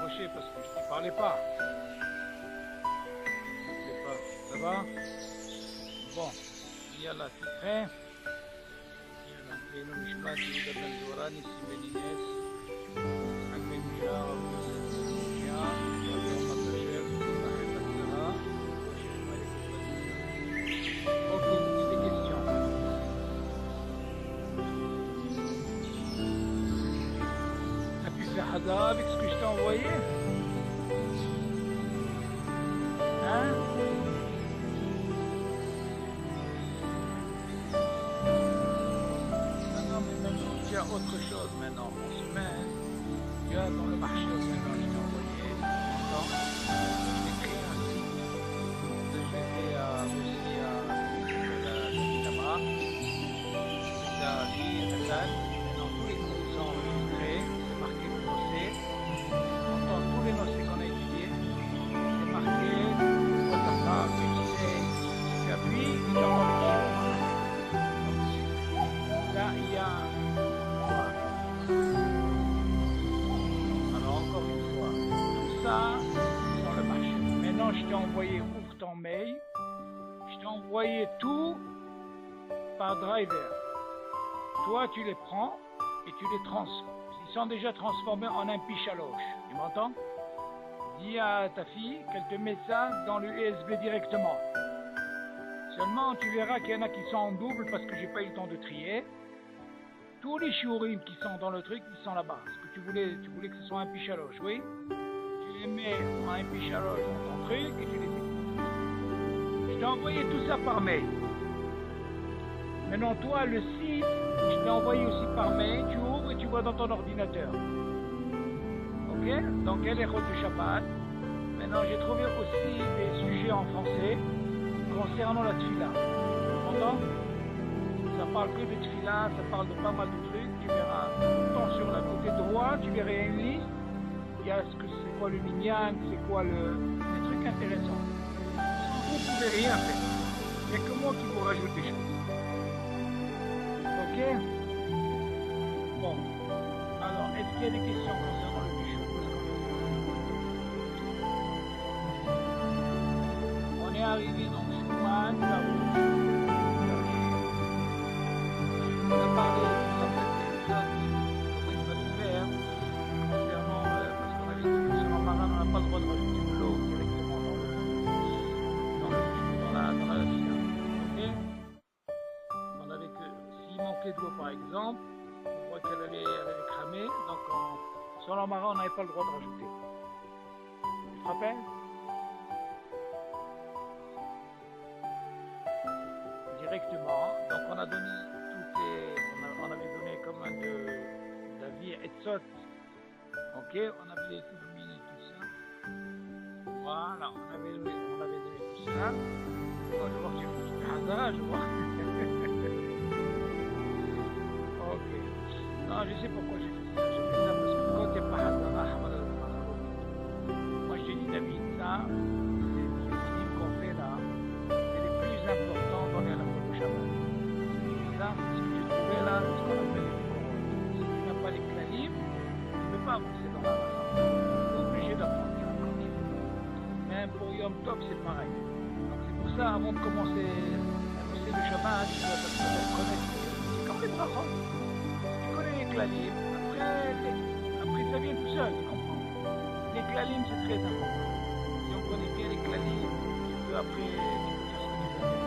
décroché parce que je ne parlais pas. Je sais pas. Ça va? Bon. Yalla, tu es prêt? Yalla. Beno Mishpat, Yehuda Ben Zora, Nissim Ben Inès, Yitzhak Ben Mishar, Yosef Ben Mishia, Yaakov Ben Tasher, Rachel Ben Sarah, Ok, c'est des questions. T'as pu faire Hadara avec ce que je t'ai envoyé? Hein? Non, mais maintenant, tu as autre chose maintenant. On se met, tu as dans le marché maintenant, je t'ai envoyé. Attends, j'écris un site. J'ai fait aussi la Tama, la vie, Hassan. Maintenant, tous les cours sont enregistrés, c'est marqué le nocé. Dans tous les nocés qu'on a étudiés, c'est marqué quoi ta femme, tu appuies, tu t'enregistres. Là, il y a. Alors, encore une fois, tout ça, dans le marché. Maintenant, je t'ai envoyé ouvre ton mail. Je t'ai envoyé tout par driver. Toi, tu les prends et tu les transformes. Ils sont déjà transformés en un pichaloche. Tu m'entends? Dis à ta fille qu'elle te met ça dans le USB directement. Seulement, tu verras qu'il y en a qui sont en double parce que j'ai pas eu le temps de trier. Tous les shiurim qui sont dans le truc, ils sont là-bas. Parce que tu voulais que ce soit un pichaloche, oui? Tu les mets en un pichaloche dans ton truc et tu les écoutes. Je t'ai envoyé tout ça par mail. Maintenant, toi, le site, je t'ai envoyé aussi par mail. Tu ouvres et tu vois dans ton ordinateur. Ok? Donc, elle est de Shabbat. Maintenant, j'ai trouvé aussi des sujets en français concernant la tefila. Tu entends? Ça parle que de tefila, ça parle de pas mal de trucs. Tu verras tant sur le côté droit, tu verras une liste. Il y a ce que c'est quoi le minyan, c'est quoi des trucs intéressants. Vous ne pouvez rien faire. Il n'y a que moi qui vous rajoute des choses. Ok? Bon. Alors, est-ce qu'il y a des questions concernant le bichot? On est arrivé dans Shouman, la route. On a parlé de comment il va se faire concernant, parce qu'on avait dit que sur l'embarras, on n'a pas le droit de rajouter de l'eau directement dans la fila. Ok? On avait que s'il manquait de l'eau par exemple, on voit qu'elle allait cramer, donc sur l'embarras, on n'avait pas le droit de rajouter. Tu te rappelles? Directement, donc on a donné on avait donné comme un d'avis et Etzot. Ok, on avait illuminé tout ça. Voilà, on avait donné tout ça. Bon, je vois que j'ai fait du hasard, je vois. Ok. Non, je sais pourquoi j'ai fait ça. J'ai fait ça parce que quand il n'y a pas hasard, moi je te dis David, ça, c'est les films qu'on fait là, c'est les plus importants dans les rapports de Shabbat. Ça, c'est ce que j'ai trouvé là, ce qu'on appelle les couronnes. Si tu n'as pas les clalim, tu ne peux pas avancer dans la raison. Tu es obligé d'apprendre ça comme il faut. Même pour Yom Tov, c'est pareil. Donc c'est pour ça, avant de commencer le Shabbat, tu dois connaître. C'est comme les brachot. Tu connais les clalim, après ça vient tout seul, tu comprends. Les clalim, c'est très important. Si on connaît bien les clalim, tu peux après, tu peux faire ce que tu veux.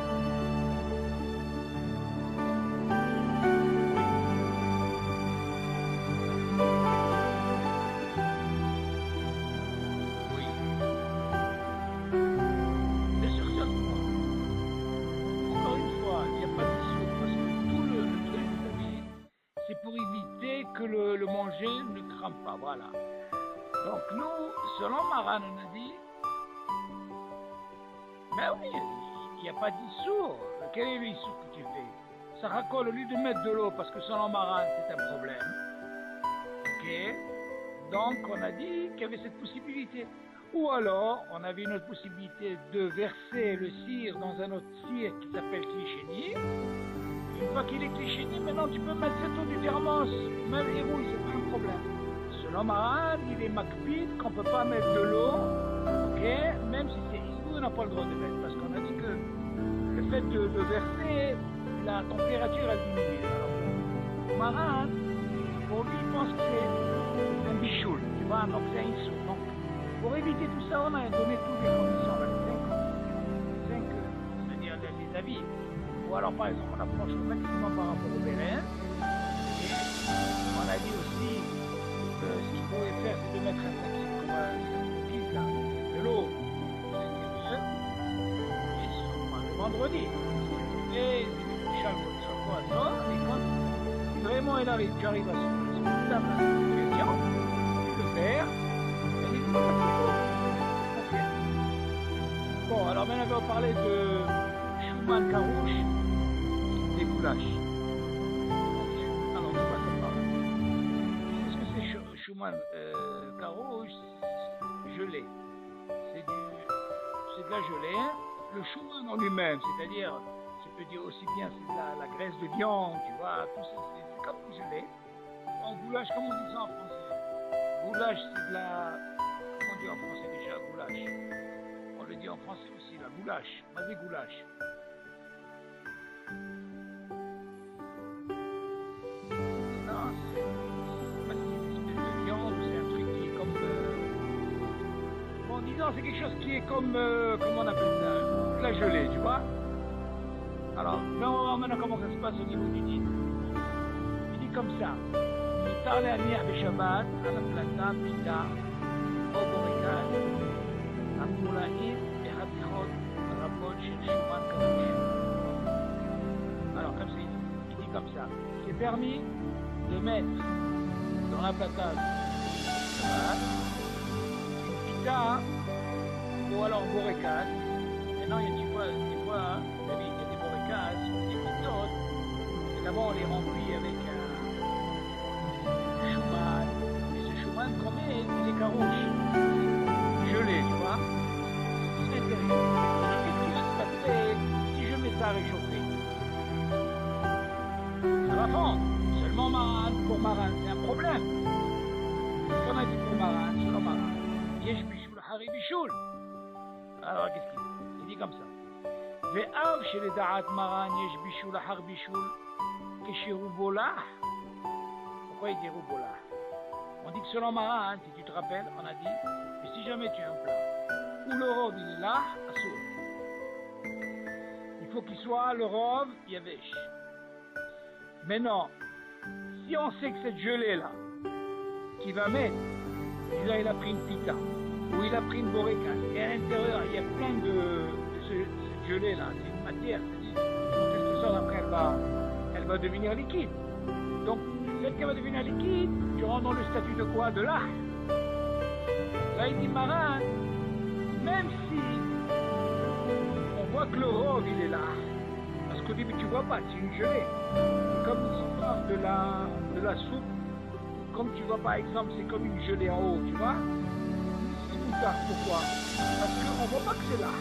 Le manger ne crame pas, voilà. Donc nous, selon Maran, on a dit, mais oui, il n'y a pas d'issour. Quel est l'issour que tu fais? Ça racole au lieu de mettre de l'eau, parce que selon Maran, c'est un problème. Ok? Donc on a dit qu'il y avait cette possibilité. Ou alors, on avait une autre possibilité de verser le cire dans un autre cire qui s'appelle Clichéni. Une fois qu'il est Clichéni, maintenant tu peux mettre cette eau du thermos, même et rouille, c'est pas un problème. Selon Maran, il est makpid qu'on ne peut pas mettre de l'eau, ok, même si c'est ici, on n'a pas le droit de mettre, parce qu'on a dit que le fait de verser, la température a diminué. Alors, Maran, pour lui, il pense que c'est un bichoul, tu vois, donc c'est un sou. Donc, pour éviter tout ça, on a donné toutes les conditions, là, les 5, c'est-à-dire les avis. Ou alors, par exemple, on approche au maximum par rapport au béret. On a dit aussi que ce qu'il pouvait faire, c'est de mettre un sac là, de l'eau, et le vendredi. Et quand vraiment il arrive, tu arrives à ce table de gestion, tu le faire, et il faut okay. Bon, alors maintenant on va parler de Schumann Karouche, des goulaches. Alors, de quoi ça parle? Qu'est-ce que c'est Schumann Karouche? Gelée. C'est de la gelée. Le Schumann en lui-même, c'est-à-dire, je peux dire aussi bien, c'est de la graisse de viande, tu vois, tout ça, c'est comme une gelée. En goulash, comment on dit ça en français? Goulash, c'est de la... Comment on dit en français déjà, goulash? On le dit en français aussi, la goulash. On dit goulash. Non, c'est pas une espèce de viande, c'est un truc qui est comme... Bon, disons, c'est quelque chose qui est comme... comment on appelle ça? De la gelée, tu vois? Alors, là, on va voir maintenant comment ça se passe au niveau du din. Il dit comme ça. מותר להניח בשבת על הפלטה פיתה או בורקן המולאים בחתיכות רבות של שומן קרוש. Alors, comme ça, il dit comme ça. C'est permis de mettre dans la plata Shabbat une pita ou alors borekas. Maintenant, il y a des fois, il y a des borekas, des pitotes, et d'abord on les remplit avec Schumann, et ce Schumann qu'on met, il est carouche, gelé, tu vois, c'est intérieur. Et qu'est-ce qui va se passer si je mets ça à réchauffer? Ça va fondre. Seulement Maran, pour Maran, c'est un problème. Ce qu'on a dit pour Maran, selon Maran, Yesh Bishul Hari Bishul. Alors qu'est-ce qu'il dit? Il dit comme ça. Ve'av sheleda'at Maran Yesh Bishul Har Bishul Keshiru Bolah. Pourquoi il dit Roubolah? On dit que selon Maran, si tu te rappelles, on a dit que si jamais tu as un plat où le rov il est là, il faut qu'il soit le rov yavesh. Maintenant, si on sait que cette gelée là, qui va mettre, disons il a pris une pita, ou il a pris une borekas, et à l'intérieur il y a plein de cette gelée là, c'est une matière, c'est-à-dire, en quelque sorte après elle va devenir liquide. Donc, le fait qu'elle va devenir liquide, tu rentres dans le statut de quoi? De l'art. Là, il dit Maran, même si on voit que le rov il est là, parce qu'au début tu vois pas, c'est une gelée. C'est comme si on de la soupe, comme tu vois par exemple, c'est comme une gelée en haut, tu vois. C'est tout ça, pourquoi? Parce qu'on voit pas que c'est là.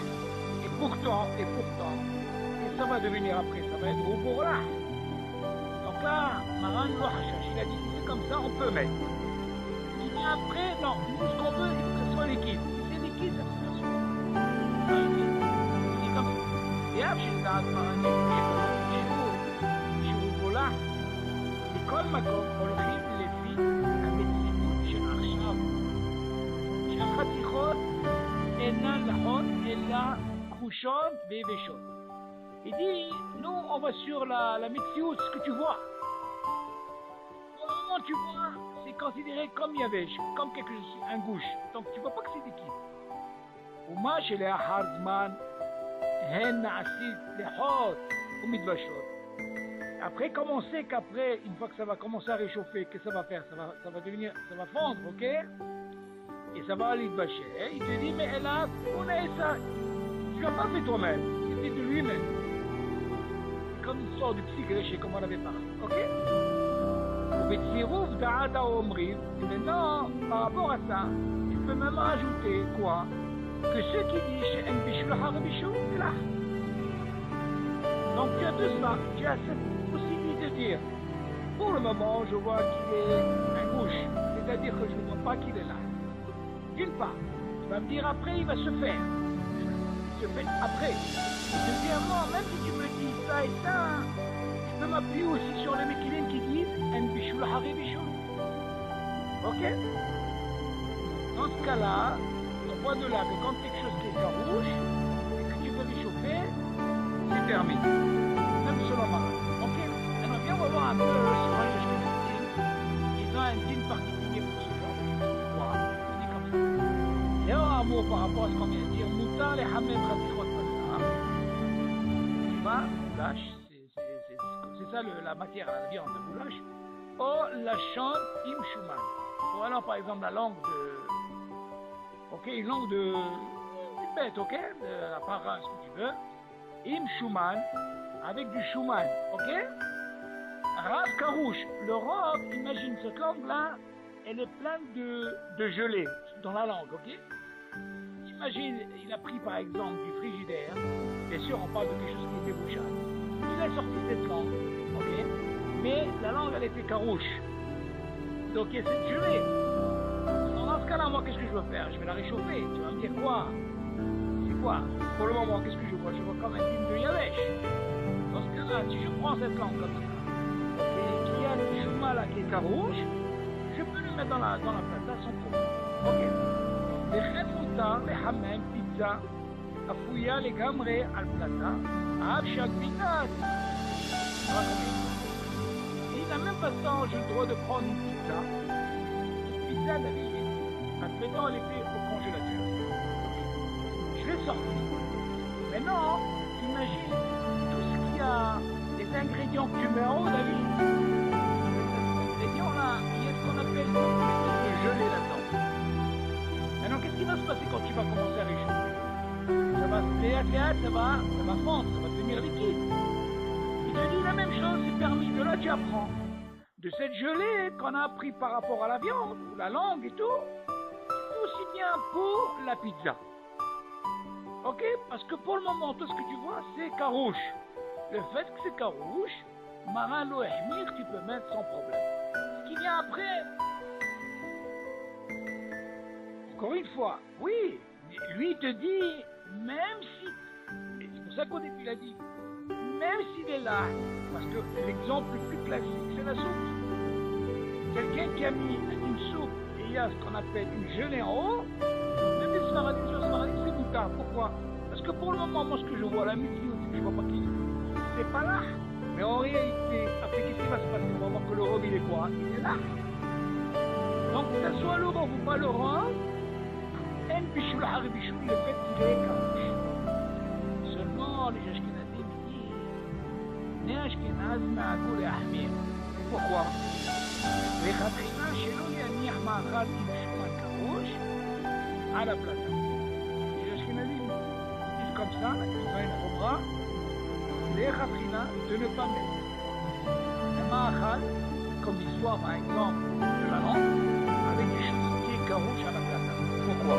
Et pourtant, et ça va devenir après, ça va être au pour là. Donc là, Maran il a dit c'est comme ça, on peut mettre. Il dit après, non, nous ce qu'on veut, il faut que ce soit liquide. Si c'est liquide, ça se passe. Il dit comme ça. Et après, je dis Maran, מכל מקום הולכים לפי המציאות של עכשיו, שהחתיכות אינן לחות אלא כחושות ויבשות. Il dit, nous on va sur la metsiout, ce que tu vois. Au moment où tu vois, c'est considéré comme yavesh, comme quelque chose, un gouche. Donc tu vois pas que c'est liquide. ומה שלאחר זמן הן נעשית לחות ומתבשות. Après, comme on sait qu'après, une fois que ça va commencer à réchauffer, qu'est-ce que ça va faire? Ça va devenir, ça va fondre, ok? Et ça va aller bâcher. Il te dit, mais là, on a ça. Tu l'as pas fait toi-même. C'était de lui-même. Comme une sorte de petit gréché, comme on avait parlé, ok? Et maintenant, par rapport à ça, tu peux même rajouter quoi? Que ceux qui disent chez un bichou, le bichou, c'est là. Donc tu as tout ça, tu as cette possibilité de dire, pour le moment je vois qu'il est un gouche, c'est-à-dire que je ne vois pas qu'il est là. D'une part, tu vas me dire après, il va se faire. Il se fait après. Deuxièmement, même si tu me dis ça et ça, je peux m'appuyer aussi sur les méquilines qui disent En bichoul hari bichoul. Ok? Dans ce cas-là, on voit de là que quand quelque chose qui est farouche et que tu veux réchauffer, c'est terminé. Même selon ma. Ok? Alors viens, on va voir un peu sur les Ashkenazim. Ils ont un dîme particulier pour ce genre de choses. Voilà, on dit comme ça. Et un mot par rapport à ce qu'on vient de dire. Moutar les hamem ratichot basar. Tu vois, goulash, c'est ça la matière, la viande de goulash. Oh, la chante im shuman. Ou alors par exemple la langue de. Ok, une langue de. Une bête, ok? De la para, ce que tu veux. Im shuman, avec du shuman, ok? Rav karouche. Le robe, imagine cette langue-là, elle est pleine de gelée dans la langue, ok? Imagine, il a pris par exemple du frigidaire. Bien sûr, on parle de quelque chose qui était bouchable. Il a sorti cette langue, ok? Mais la langue, elle était carouche. Donc il y a cette gelée. Alors, dans ce cas-là, moi, qu'est-ce que je veux faire? Je vais la réchauffer. Tu vas me dire quoi? C'est quoi? Pour le moment, qu'est-ce que je vois? Je vois comme un film de Yavesh. Dans ce cas-là, si je prends cette langue comme ça, et qu'il y a le chouma là qui est carouche, je peux le mettre dans la plata sans problème. Ok? Les chemouta, les hamem, pizza, afouya, les gamré, al plata, afshak, binat. Et de la même façon, j'ai le droit de prendre une pizza. Une pizza d'habitude. Admettons, elle était au congélateur. Je l'ai sortie. Maintenant, imagine tout ce qu'il y a, les ingrédients que tu mets en haut, David. Les ingrédients-là, il y a ce qu'on appelle une espèce de gelée là-dedans. Maintenant, qu'est-ce qui va se passer quand tu vas commencer à réchauffer? Ça va se ça va fondre, ça va devenir liquide. Il te dit la même chose, c'est permis. De là, tu apprends. De cette gelée qu'on a appris par rapport à la viande, ou la langue et tout, c'est aussi bien pour la pizza. Ok? Parce que pour le moment, tout ce que tu vois, c'est carouche. Le fait que c'est carouche, marin l'eau ehmir, tu peux mettre sans problème. Ce qui vient après, encore une fois, oui, lui te dit, même si, c'est pour ça qu'au début il a dit, même s'il est là, parce que l'exemple le plus classique, c'est la soupe. Quelqu'un qui a mis une soupe et il y a ce qu'on appelle une gelée en haut, même les Sfaradim, c'est moutard. Pourquoi? Parce que pour le moment, moi, ce que je vois, la musique, c'est que je vois pas qui c'est pas là. Mais en réalité, après, qu'est-ce qui va se passer? On va voir que le rhum, il est quoi? Il est là. Donc, que ce soit le rhum ou pas le rhum, un bichoul, hari bichoul, le fait qu'il est carouche. Seulement, les Ashkenazim disent, les Ashkenaz ma'akou les ahmir. Pourquoi? Les Khatrina, chez nous, il y a ni ahmar qui est carouche à la plata. Les Ashkenazim disent comme ça, ils ont une khumra, les Khatrina, de ne pas mettre un ma'achal, comme l'histoire par exemple de la langue, avec des choses qui est carouche à la plata. Pourquoi?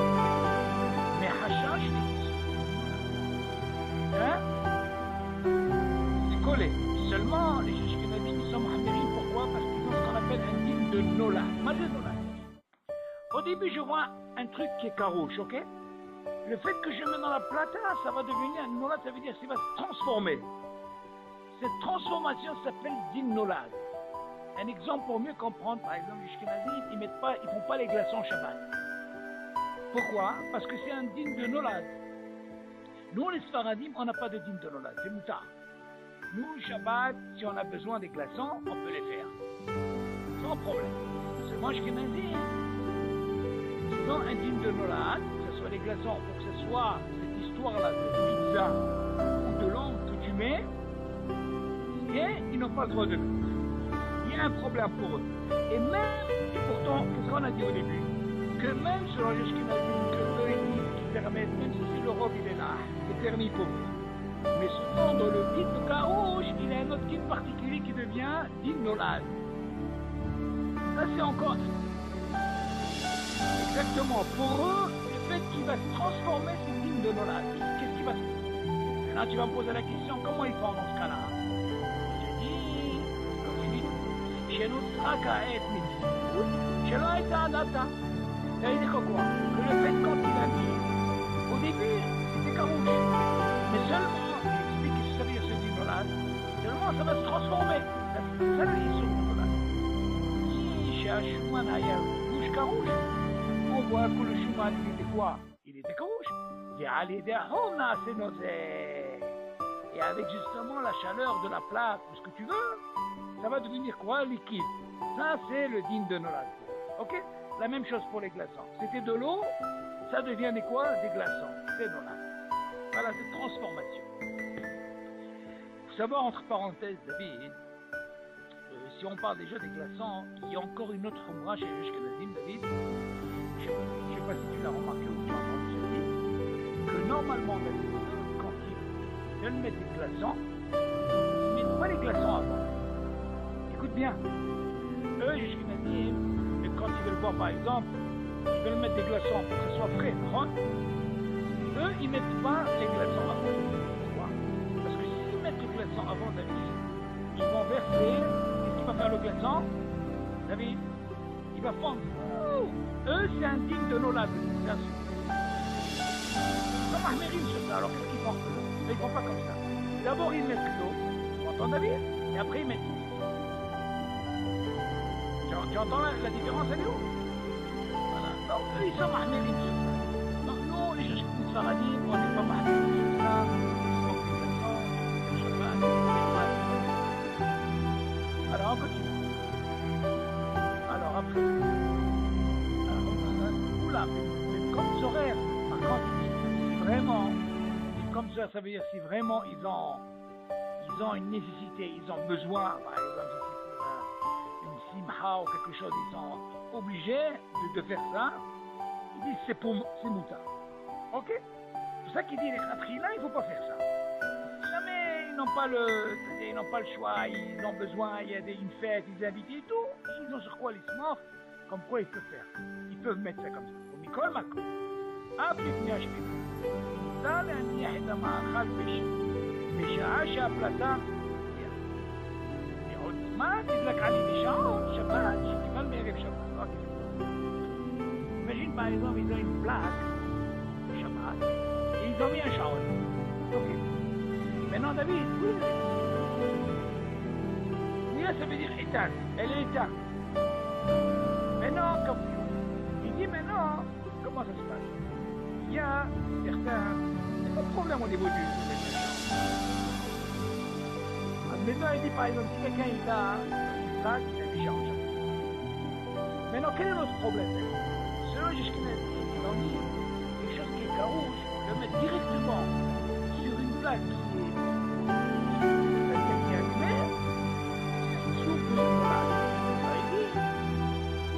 Mais hachash, hein? C'est collé. Seulement, les Ashkenazim, ils sont mahamirim. Pourquoi? Parce qu'ils ont ce qu'on appelle un dîme de nola. Malgré nola. Au début, je vois un truc qui est carouche, ok? Le fait que je mets dans la plata, ça va devenir un nola, ça veut dire qu'il va se transformer. Cette transformation s'appelle dîme nolad. Un exemple pour mieux comprendre, par exemple, les Ashkenazim, ils ne font pas les glaçons Shabbat. Pourquoi? Parce que c'est un dîme de nolad. Nous, les Sfaradim, on n'a pas de dîme de nolad, c'est moutard. Nous, Shabbat, si on a besoin des glaçons, on peut les faire. Sans problème. Seulement, Ashkenazim, ils ont un dîme de nolad, que ce soit les glaçons, pour que ce soit cette histoire-là de pizza ou de langue que tu mets, et ils n'ont pas le droit de mettre. Il y a un problème pour eux. Et même, et pourtant, qu'est-ce qu'on a dit au début? Que même selon les Ashkenazim, que eux ils disent qu'ils permettent, même si le robe il est là, c'est permis pour eux. Mais cependant, dans le guide de carouche, il y a un autre guide particulier qui devient dîme nolad. Ça, c'est encore. Exactement. Pour eux, le fait qu'il va se transformer, c'est dîme de nolad. Qu'est-ce qui va se passer? Maintenant, tu vas me poser la question, comment ils font dans ce cas-là? Je dis, comme je dis, שנוצרה כעת מציאות שלא הייתה עד עתה. Ça veut dire quoi? Que le fait quand il a mis, au début, c'était carouche. Mais seulement, il explique que ça veut dire ce dit Nolad, seulement ça va se transformer. Ça le dit sur Nolad. Si chez Hachouman היה גוש carouche, on voit que le Shuman, il était quoi? Il était carouche. ועל ידי החום נעשה נוזל. Et avec justement la chaleur de la plaque, ou ce que tu veux, ça va devenir quoi? Liquide. Ça, c'est le digne de Nolad. Ok? La même chose pour les glaçons. C'était de l'eau, ça devient des quoi? Des glaçons. C'est Nolad. Voilà cette transformation. Il faut savoir, entre parenthèses, David, si on parle déjà des glaçons, il y a encore une autre ombre chez les Ashkenazim, David. Je ne sais pas si tu l'as remarqué ou tu as entendu ça dire, que normalement, David, quand ils veulent mettre des glaçons, ils ne mettent pas les glaçons avant. Écoute bien. Eux, les Ashkenazim, quand ils veulent boire par exemple, ils veulent mettre des glaçons pour que ce soit frais, non? Eux, ils ne mettent pas les glaçons avant. Pourquoi? Parce que s'ils mettent le glaçon avant, David, ils vont verser. Qu'est-ce qu'il va faire le glaçon? David, il va fondre. Eux, c'est un digne de Nolad, bien sûr. Comme Ahmérim sur ça, alors qu'est-ce qu'ils font? Ils ne font pas comme ça. D'abord, ils mettent l'eau, tu entends David? Et après, ils mettent l'eau. Tu entends la différence, elle est où? Voilà. Donc, eux, ils sont mahmérim sur ça. Donc, nous, les gens qui sont faradim, on n'est pas mahmérim sur ça. Alors, on continue. Alors, après. Alors, oula, mais comme les horaires, par contre, si vraiment, comme ça veut dire si vraiment ils ont une nécessité, ils ont besoin, par exemple, simha ou quelque chose, ils sont obligés de faire ça. Ils disent c'est mouta. Ok? C'est pour ça qu'ils disent les khatrila, il ne faut pas faire ça. Jamais ils n'ont pas le choix, ils ont besoin, il y a une fête, ils invitent et tout. Ils ont sur quoi les morts, comme quoi ils peuvent faire. Ils peuvent mettre ça comme ça. Au Mikol Mako. Après Pniach ça, il y a un ma'achal בשעה שהפלטה מה תדלק עלי בשעות שבת שקיבל מערב שבת. Imagine par exemple ils ont une plaque de Shabbat et ils ont mis un shaot. Ok. Maintenant David, oui, ça veut dire éteinte. Elle est éteinte. Maintenant, comme il dit maintenant, comment ça se passe? Il y a certains, il n'y a pas de problème au niveau du maintenant, il dit par exemple, si quelqu'un il a une plaque, il a des charges. Maintenant, quel est notre problème? Selon les Ashkenazim, ils ont dit quelque chose qui est carouche, le mettre directement sur une plaque qui est allumée, sous une plaque. Alors, il dit,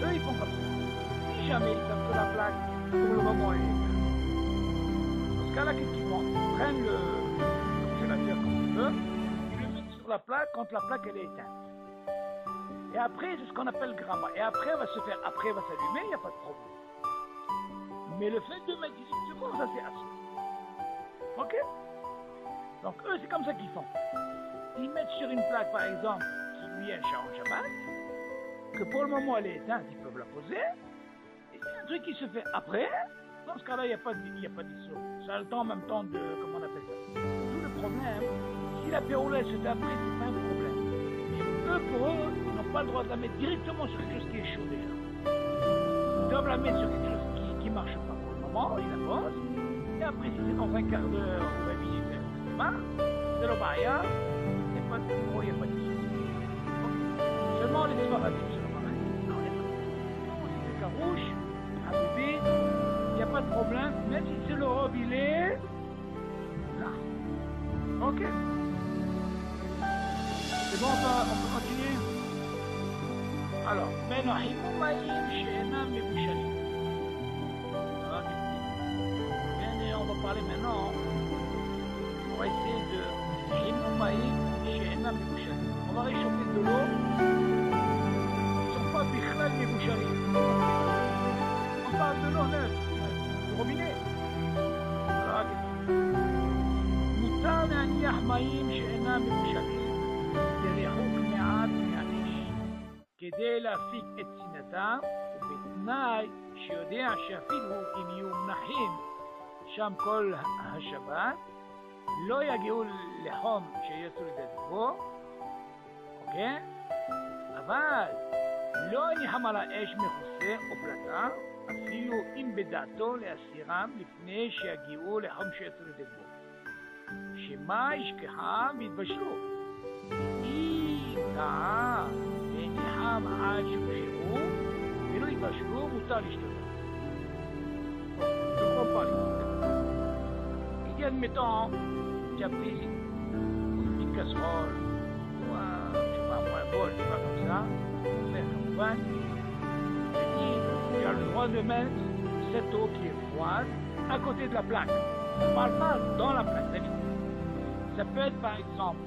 eux ils font comme ça. Si jamais ils savent que la plaque, pour le moment, elle est éteinte. Dans ce cas-là, qu'est-ce qu'ils font? Ils prennent le congélateur comme ils veulent. La plaque quand la plaque elle est éteinte. Et après c'est ce qu'on appelle gramma. Et après elle va se faire, après elle va s'allumer, il n'y a pas de problème. Mais le fait de mettre directement, ça c'est assez. Ok? Donc eux c'est comme ça qu'ils font. Ils mettent sur une plaque par exemple qui lui est un Shabbat, que pour le moment elle est éteinte, ils peuvent la poser. Et c'est un truc qui se fait après. Dans ce cas-là il n'y a pas d'issue. Ça a le temps en même temps de, comment on appelle ça. Tout le problème. Si la pérola se fait après, c'est pas un problème. Mais eux, pour eux, ils n'ont pas le droit de la mettre directement sur quelque chose qui est chaud déjà. Ils doivent la mettre sur quelque chose qui ne marche pas pour le moment, ils la posent. Et après, si c'est dans un quart d'heure ou 20 minutes, c'est pas. C'est le baya, il n'y a pas de gros, il n'y a pas d'issue. Seulement les sfaradim, c'est le marin. Non, il n'y a pas de problème. Si c'est carouche, un bébé, il n'y a pas de problème, même si c'est le robe, il est là. Ok? C'est bon, on peut continuer. Alors, maintenant, Himomaïm she'enam mebushalim. On va parler maintenant. On va essayer de Himomaïm she'enam mebushalim. On va réchauffer de l'eau. Ils ne sont pas bichlal mebushalim. On parle de l'eau neuve, du robinet. Alors, מותר להניח מים שאינם מבושלים. לריחוק מעט מהאש, כדי להפיק את צנעתם, ובתנאי שיודע שאפילו אם יהיו מנחים שם כל השבת, לא יגיעו לחום שיצאו לידי בו, אוקיי? אבל לא ניחם על האש מכוסה או פלטה, אפילו אם בדעתו להסירם לפני שיגיעו לחום שיצאו לידי בו. שמה ישכחם ויתבשלו. אם טעה וניחם עד שיושרו ולא יתבשלו, מותר לשתות. Je ne comprends pas les idées. Admettons, tu as pris une petite casserole ou un, je sais pas, un bol, je sais pas comme ça, pour faire un pain. Tu dis, tu as le droit de mettre cette eau qui est froide à côté de la plaque. On ne parle pas dans la plaque, d'habitude. Ça peut être par exemple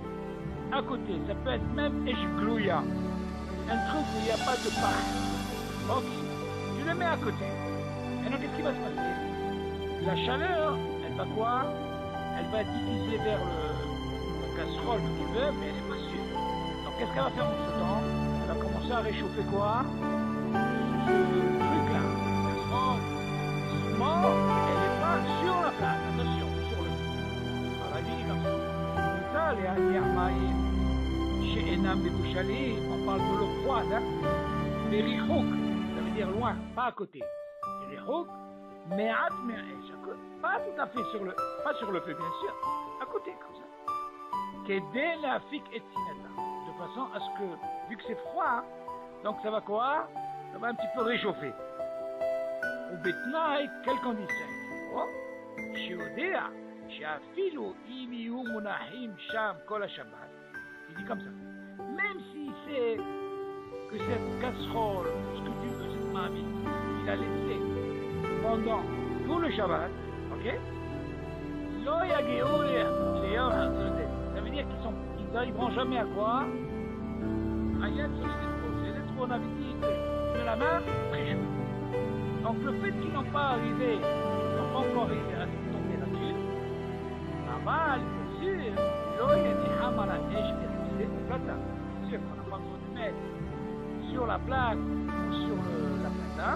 à côté, ça peut être même eshglouya, un truc où il n'y a pas de pain. Ok, tu le mets à côté. Maintenant, qu'est-ce qui va se passer? La chaleur, elle va quoi? Elle va diffuser vers la casserole que tu veux, mais elle n'est pas sûre. Donc qu'est-ce qu'elle va faire en ce temps? Elle va commencer à réchauffer quoi? Ce truc-là. Seulement, elle n'est pas sur la plaque. Attention, sur le feu. Alors la vie est comme ça. On parle de l'eau froide, hein? Les richouk, ça veut dire loin, pas à côté. Les richouk, mais pas tout à fait sur le feu, bien sûr, à côté, comme ça. Qu'aider la fique et de façon à ce que, vu que c'est froid, donc ça va quoi? Ça va un petit peu réchauffer. Ou betnaï, quelle condition? Oh, shiodea, shafilu imiyu munahim sham kol shabbat. Il dit comme ça. Même si c'est que cette casserole, ce que tu veux, cette mamie, il a laissé pendant tout le Shabbat, ok? Ça veut dire qu'ils n'arriveront jamais à quoi? À y être sur les épaules. C'est ce qu'on avait dit, de la main très chaude. Donc le fait qu'ils n'ont pas arrivé, ils n'ont pas encore arrivé à cette température, là-bas, bien sûr, bien sûr qu'on n'a pas besoin de mettre sur la plaque ou sur la plata.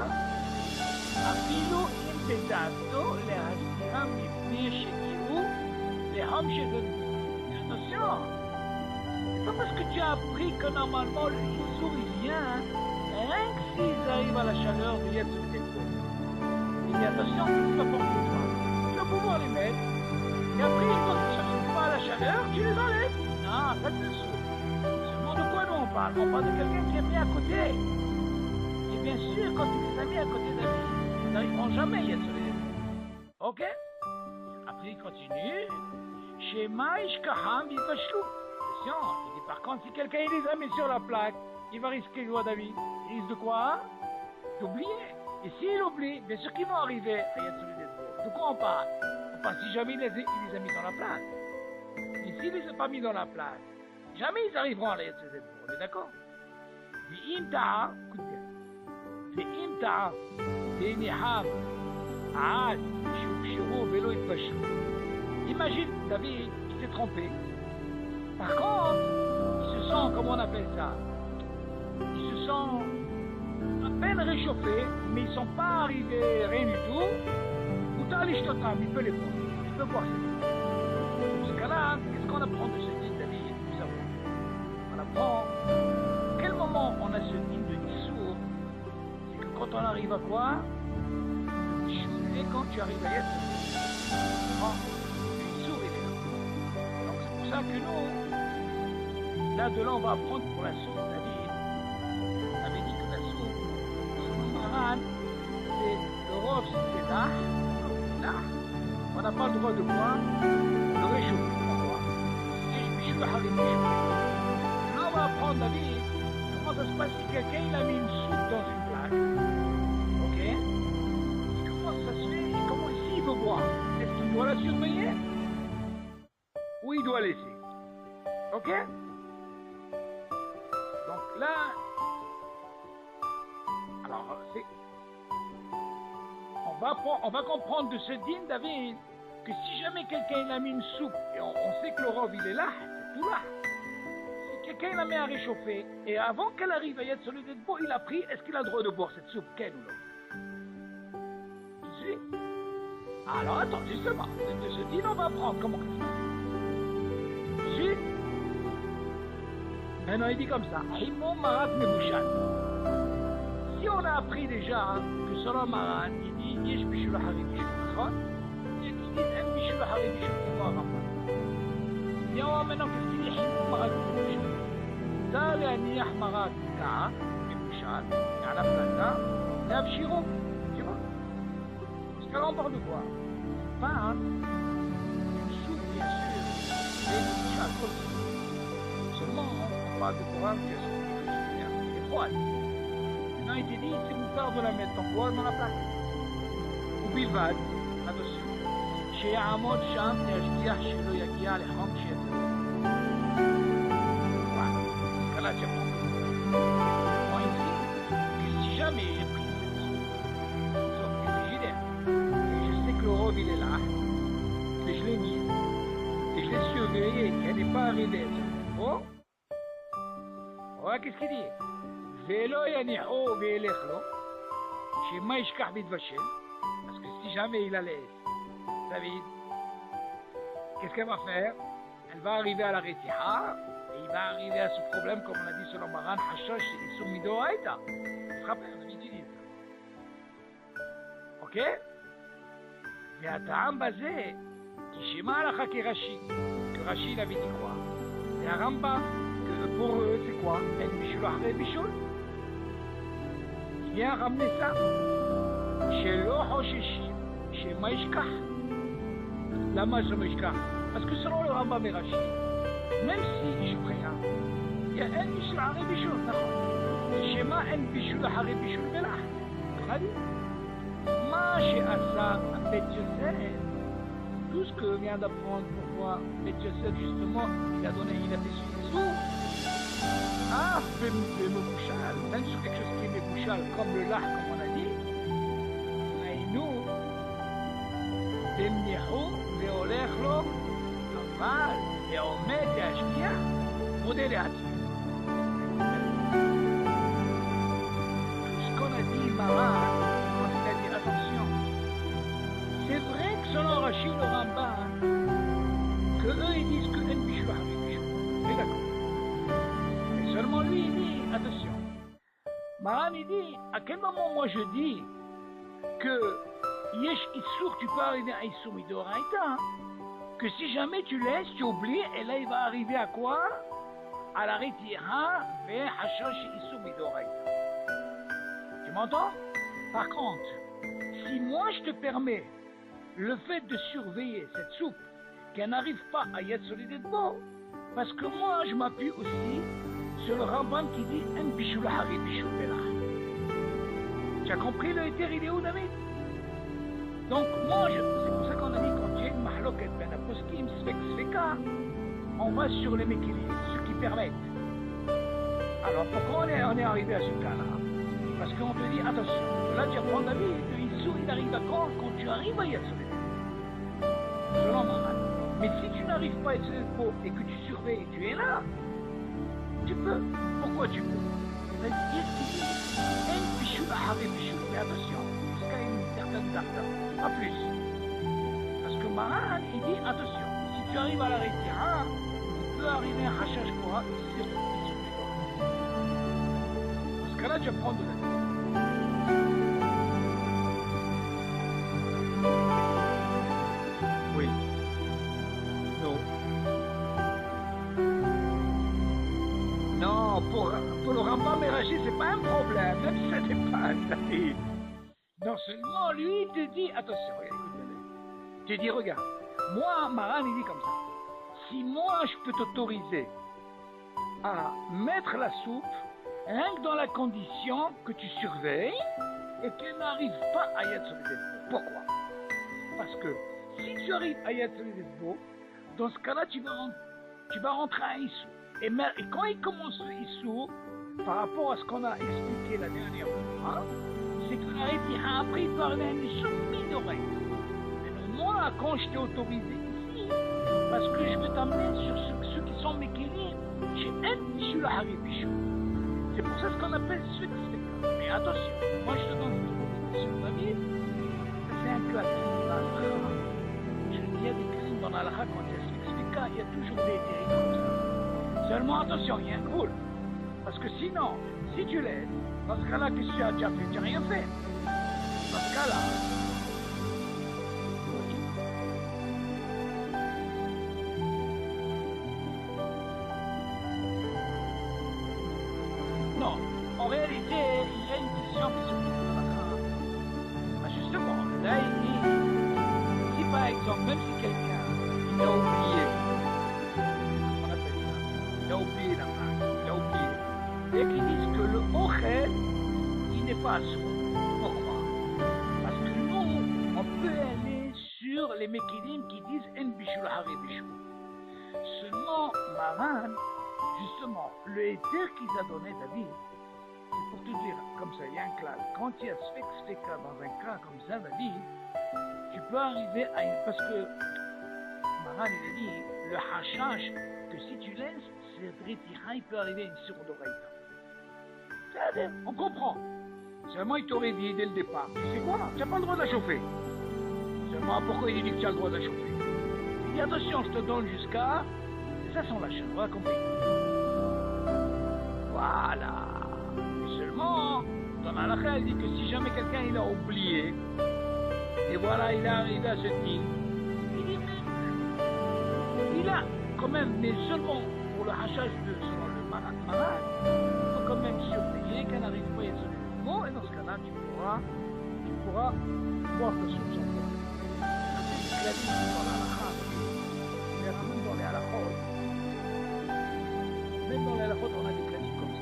אפילו אם בדעתו להסירם לפני שהגיעו לחום שזאת. Attention, c'est pas parce que tu as appris que normalement le jour il vient, rien que s'ils arrivent à la chaleur de Yetz ou Tekko. Il dit attention, tu vas porter toi. Tu vas pouvoir les mettre, et après une fois que tu n'arrives pas à la chaleur, tu les enlèves. Non, ça c'est le sourd. Seulement de quoi nous on parle? On parle de quelqu'un qui est mis à côté. Et bien sûr, quand tu les as mis à côté de lui, ils n'arriveront jamais à se lever. Ok? Après, il continue. Shema ishkaham vivashlu. Attention, il dit par contre, si quelqu'un les a mis sur la plaque, il va risquer quoi, David? Il risque de quoi? D'oublier. Et s'il oublie, bien sûr qu'ils vont arriver à y se. De quoi on parle? On parle si jamais il les a mis dans la plaque. Et s'il les a pas mis dans la plaque, jamais ils arriveront à y se. On est d'accord? V'imta'a, écoute bien. V'imta'a. Imagine, David, il s'est trompé. Par contre, ils se sont, comment on appelle ça? Ils se sont à peine réchauffés, mais ils ne sont pas arrivés, rien du tout. Outa l'ishtotam, il peut les prendre. Il peut boire ça. Dans ce cas-là, qu'est-ce qu'on apprend de ce dîme, David? Nous savons. On apprend, à quel moment on a ce dîme de Nissour? C'est que quand on arrive à quoi? Et quand tu arrives à être une souris. Donc c'est pour ça que nous, là de là on va apprendre pour la soupe, David. On avait dit que la soupe, c'est marane, c'est le rov, c'est là. On n'a pas le droit de quoi? De réchauffer. Et je vais arrêter. Là on va apprendre, David, comment ça se passe si quelqu'un il a mis une soupe dans une plaque. Est-ce qu'il doit la surveiller ou il doit laisser? Ok? Donc là, alors on va comprendre de ce dîme, David, que si jamais quelqu'un il a mis une soupe et on sait que le rov il est là, c'est tout là. Si quand il la met à réchauffer, et avant qu'elle arrive à Yad Solid Bo, il a pris, est-ce qu'il a le droit de boire cette soupe? Quelle ou l'autre? Tu sais? Alors attends, justement, ce dîner, on va apprendre comment ça. Tu sais? Maintenant, il dit comme ça, Himon Marat Mebouchan. Si on a appris déjà que selon Marat, il dit, Yesh Bishul Hari Bishul, il dit, M Bishul Hari Bishul, c'est quoi Rambam? Et on va maintenant, qu'est-ce qu'il dit? Himon Marat Mebouchan. Ça, les Aniach Marat Ka, Mebouchan, et à la place, Nabshiro, tu vois? Parce qu'elle en parle de quoi? Pas, une soupe, bien sûr, et Mebouchan, seulement, on parle de Coran, qui est froide. Maintenant, il te dit, c'est moutarde de la mettre en poêle dans la plaque. Ou bilvad, attention. Chez Amod Sham, Yashkiach, chez le Yakia, les Ham, chez voilà. Parce que là, tu apprends. Moi, ici, que si jamais j'ai pris cette soupe, sauf que c'est frigidaire, et je sais que le robe, il est là, que je l'ai mis, et je l'ai surveillé, qu'elle n'est pas arrivée. Oh, qu'est-ce qu'il dit? Vélo yaniho vélechlo, chez Maïshkar Bidvachel, parce que si jamais il allait, David, qu'est-ce qu'elle va faire? Elle va arriver à la Retiha, et il va arriver à ce problème, comme on a dit selon Maran, Hashosh et Soumido Aïta. Tu te rappelles, on utilise ça. Ok? Mais à Ta'am basé, qui chez Malacha qui Rashi, que Rashi il avait dit quoi? Et à Rambam, que pour eux, c'est quoi? El Bishul Ahre Bishul. Il vient ramener ça. Chez Lohosheshi, chez Maïshkah. Lama chez Maïshkah. Parce que selon le Rambam et Rashi, même si je rien, il y a El Bishul Ahre Bishul. Chez Ma El Bishul Ahre Bishul Belah. On a dit. Ma chez Asa, Bet Yosef. Tout ce que vient d'apprendre pourquoi Bet Yosef, justement, il a fait son sous. Ah, Bemouchal, même sur quelque chose qui est Bemouchal, comme le lard, comme on a dit. Aïnou, Bemniho, Veolechlo, Aval, Veomet, Ashkia, modèle à ce qu'on a dit, Mara, on a dit attention. C'est vrai que selon Rachid le Rambam, que eux ils disent que En Bishou Haribishou. C'est d'accord. Mais seulement lui il dit, attention. Maran il dit, à quel moment moi je dis que Yesh Issour, tu peux arriver à Issour Midoraïta, que si jamais tu laisses, tu oublies, et là il va arriver à quoi? À la Retira, vers Hashosh Issour Midoraïta. Tu m'entends? Par contre, si moi je te permets le fait de surveiller cette soupe, qu'elle n'arrive pas à Yad Solid Bo, parce que moi je m'appuie aussi sur le Rambam qui dit En Bishul Hari Bishul Belah. Tu as compris le éther, il est où, David? Donc moi, c'est pour ça qu'on a dit quand il y a une mahloket ben aposkim sveka, on va sur les mékilim, ceux qui permettent. Alors pourquoi on est arrivé à ce cas-là? Parce qu'on te dit, attention, là tu apprends David, le Issou il arrive à quand tu arrives à Yad Solid. Selon Maran. Mais si tu n'arrives pas à Yad Solid et que tu surveilles, tu es là, tu peux. Pourquoi tu peux? Mais attention, parce qu'il y a une certaine date, pas plus. Parce que Maran, il dit, attention, si tu arrives à la Retira, tu peux arriver à Hashash Korah sur le Parce que là, tu apprends de la vie. Oui. Non. Non, pour le Rambam et Rashi, c'est pas un problème, même si ça dépasse. Non seulement lui, il te dit, attention, écoute, tu dis, regarde, moi, Maran, il dit comme ça. Si moi, je peux t'autoriser à mettre la soupe, rien que dans la condition que tu surveilles et qu'elle n'arrive pas à Yad Solid. Pourquoi? Parce que si tu arrives à Yad Solid, dans ce cas-là, tu vas rentrer à Issou. Et quand il commence le Issou, par rapport à ce qu'on a expliqué la dernière fois, c'est que la Retira après il parlait à une sommie d'oreille. Mais moi, quand je t'ai autorisé ici, parce que je veux t'amener sur ceux qui sont mékéliers, chez un Bishul Hari Bishul. C'est pour ça ce qu'on appelle Sfek Sfeka. Mais attention, moi je te donne cette proposition, David, c'est un cas je dis, il y a des crimes dans la halakha quand il y a Sfek Sfeka, il y a toujours des dérives comme ça. Seulement attention, il y a un rôle. Parce que sinon, si tu l'aides, dans ce cas-là, qu'est-ce que tu as déjà fait? Tu n'as rien fait. Dans ce cas-là, non, en réalité, il y a une question qui se pose dans la halakha. Justement, là, il dit, si par exemple, même si quelqu'un, il a oublié, on appelle ça, il a oublié la main, il a oublié, et qu'ils disent que le Ochel, il n'est pas à soi. Pourquoi? Parce que nous, on peut aller sur les Mekilim qui disent En Bishul Hari Bishul. Seulement, Maran, justement, le éther qu'ils a donné David, c'est pour te dire, comme ça, il y a un classe. Quand il y a Sfek Sfeka dans un cas comme ça, David, tu peux arriver à une. Parce que Maran, il a dit, le hashash, que si tu laisses, c'est Dritira, il peut arriver à une sourde oreille. C'est-à-dire, on comprend. Seulement, il t'aurait dit dès le départ, tu sais quoi, tu n'as pas le droit de la chauffer. Seulement, pourquoi il dit que tu as le droit de la chauffer? Il dit, attention, je te donne jusqu'à. Et ça, son lâche, on va compris. Voilà. Et seulement, dans la halakha, il dit que si jamais quelqu'un il a oublié, et voilà, il est arrivé à ce deal, il dit, mais il a quand même, mais seulement pour le hachage de selon le malade, il faut quand même surveiller qu'elle n'arrive pas à isoler le mot, et dans ce cas-là, tu pourras voir ta solution. C'est la vie dans la halakha, mais même dans les halakhot. Même dans les halakhot, on a des classiques comme ça.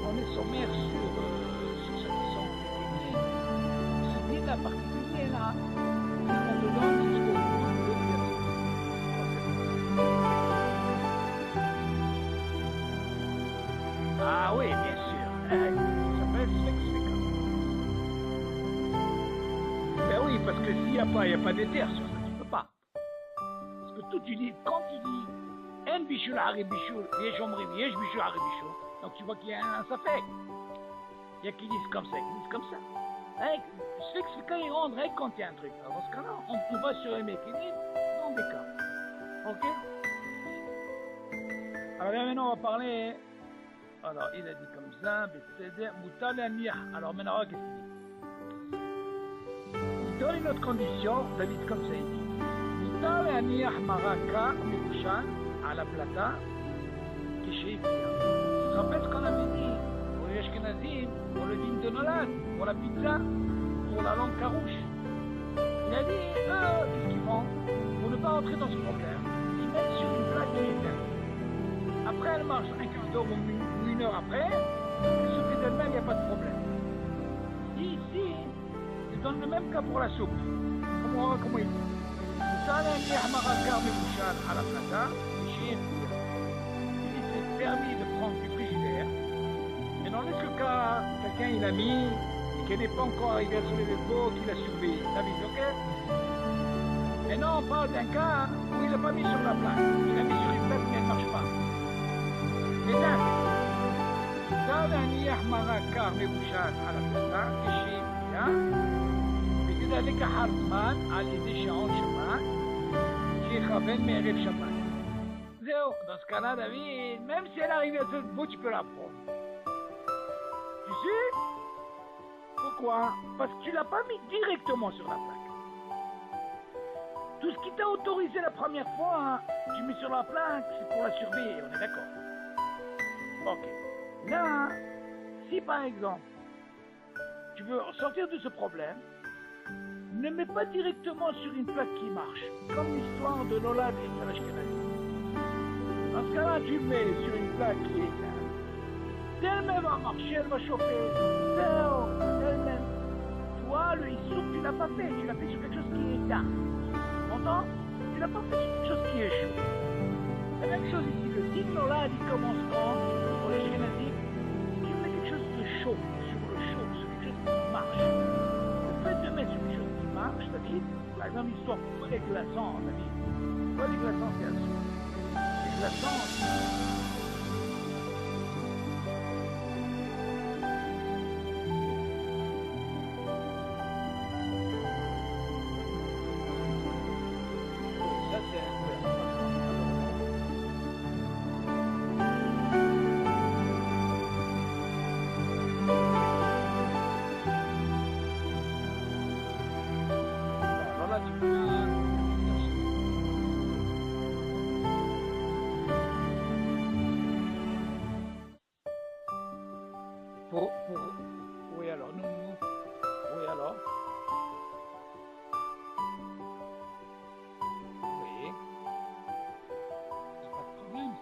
On est sommaire sur ce qui sont techniques. Ce deal-là particulier, là, c'est qu'on te donne jusqu'au bout de l'exercice. Ah oui, bien sûr. Ça s'appelle Sfek Sfeka. Ben oui, parce que s'il n'y a pas d'éther sur ça, tu ne peux pas. Parce que tout, tu dis, quand tu dis En Bishul Hari Bishul, Yesh Omrim, Yesh Bishul Hari Bishul, donc tu vois qu'il y a un safek. Il y a qui disent comme ça, qui disent comme ça. Sfek Sfeka, il rendrait quand il y a un truc. Alors dans ce cas-là, on va sur les mecs qui disent dans des cas. Ok? Alors là, maintenant, on va parler. Alors, il a dit comme ça, Moutal Aniyah. Alors maintenant, qu'est-ce qu'il dit? Il donne une autre condition, David, comme ça, il dit Moutal Aniyah Maraka Mibushan à la plata, qui chez tu te rappelles ce qu'on avait dit pour les Ashkenazim, pour le din de Nolad, pour la pizza, pour la langue carouche. Il a dit, qu'est-ce qu'ils font? Pour ne pas rentrer dans ce problème, ils mettent sur une plaque qui est éteinte. Après, elle marche un quart d'heure ou une heure après, elle se fait d'elle-même, il n'y a pas de problème. Ici, c'est dans le même cas pour la soupe. Comment il dit? Ça, il dit, à la plata, il s'est permis de prendre du frigidaire. Et dans l'autre cas, quelqu'un il a mis et qui n'est pas encore arrivé à soulever le pot, qu'il a surveillé. David, ok? Et non, on parle d'un cas où il n'a pas mis sur la plaque. Il a mis sur une plaque mais elle ne marche pas. Et là, dans un yahmara car mebouchan à la plata, et avec un hartman à l'idée Sharon Shabbat, qui est Raven Merev Shabbat. Dans ce cas-là, David, même si elle arrive à ce bout, tu peux la prendre. Tu sais? Pourquoi? Parce que tu ne l'as pas mis directement sur la plaque. Tout ce qui t'a autorisé la première fois, hein, tu mets sur la plaque, c'est pour la surveiller, on est d'accord? Ok. Là, si par exemple, tu veux sortir de ce problème, ne mets pas directement sur une plaque qui marche, comme l'histoire de Nolad et Salash Kenani. Dans ce cas-là, tu mets sur une plaque qui est éteinte. Elle-même va marcher, elle va chauffer. Elle-même. Toi, le issouk, tu l'as pas fait. Tu l'as fait sur quelque chose qui est éteint. Entends? Tu l'as pas fait sur quelque chose qui est chaud. La même chose ici. Le dit Nolad, il commence quand? Pour les Ashkenazim, tu mets quelque chose de chaud, sur le chaud, sur quelque chose qui marche. Le fait de mettre sur quelque chose qui marche, David, par exemple, l'histoire pour les glaçons, David. Pourquoi les glaçons, c'est un soupe? glaçante. Ça, c'est alors là, tu peux oui, alors, nous, oui, alors, oui, pas de problème.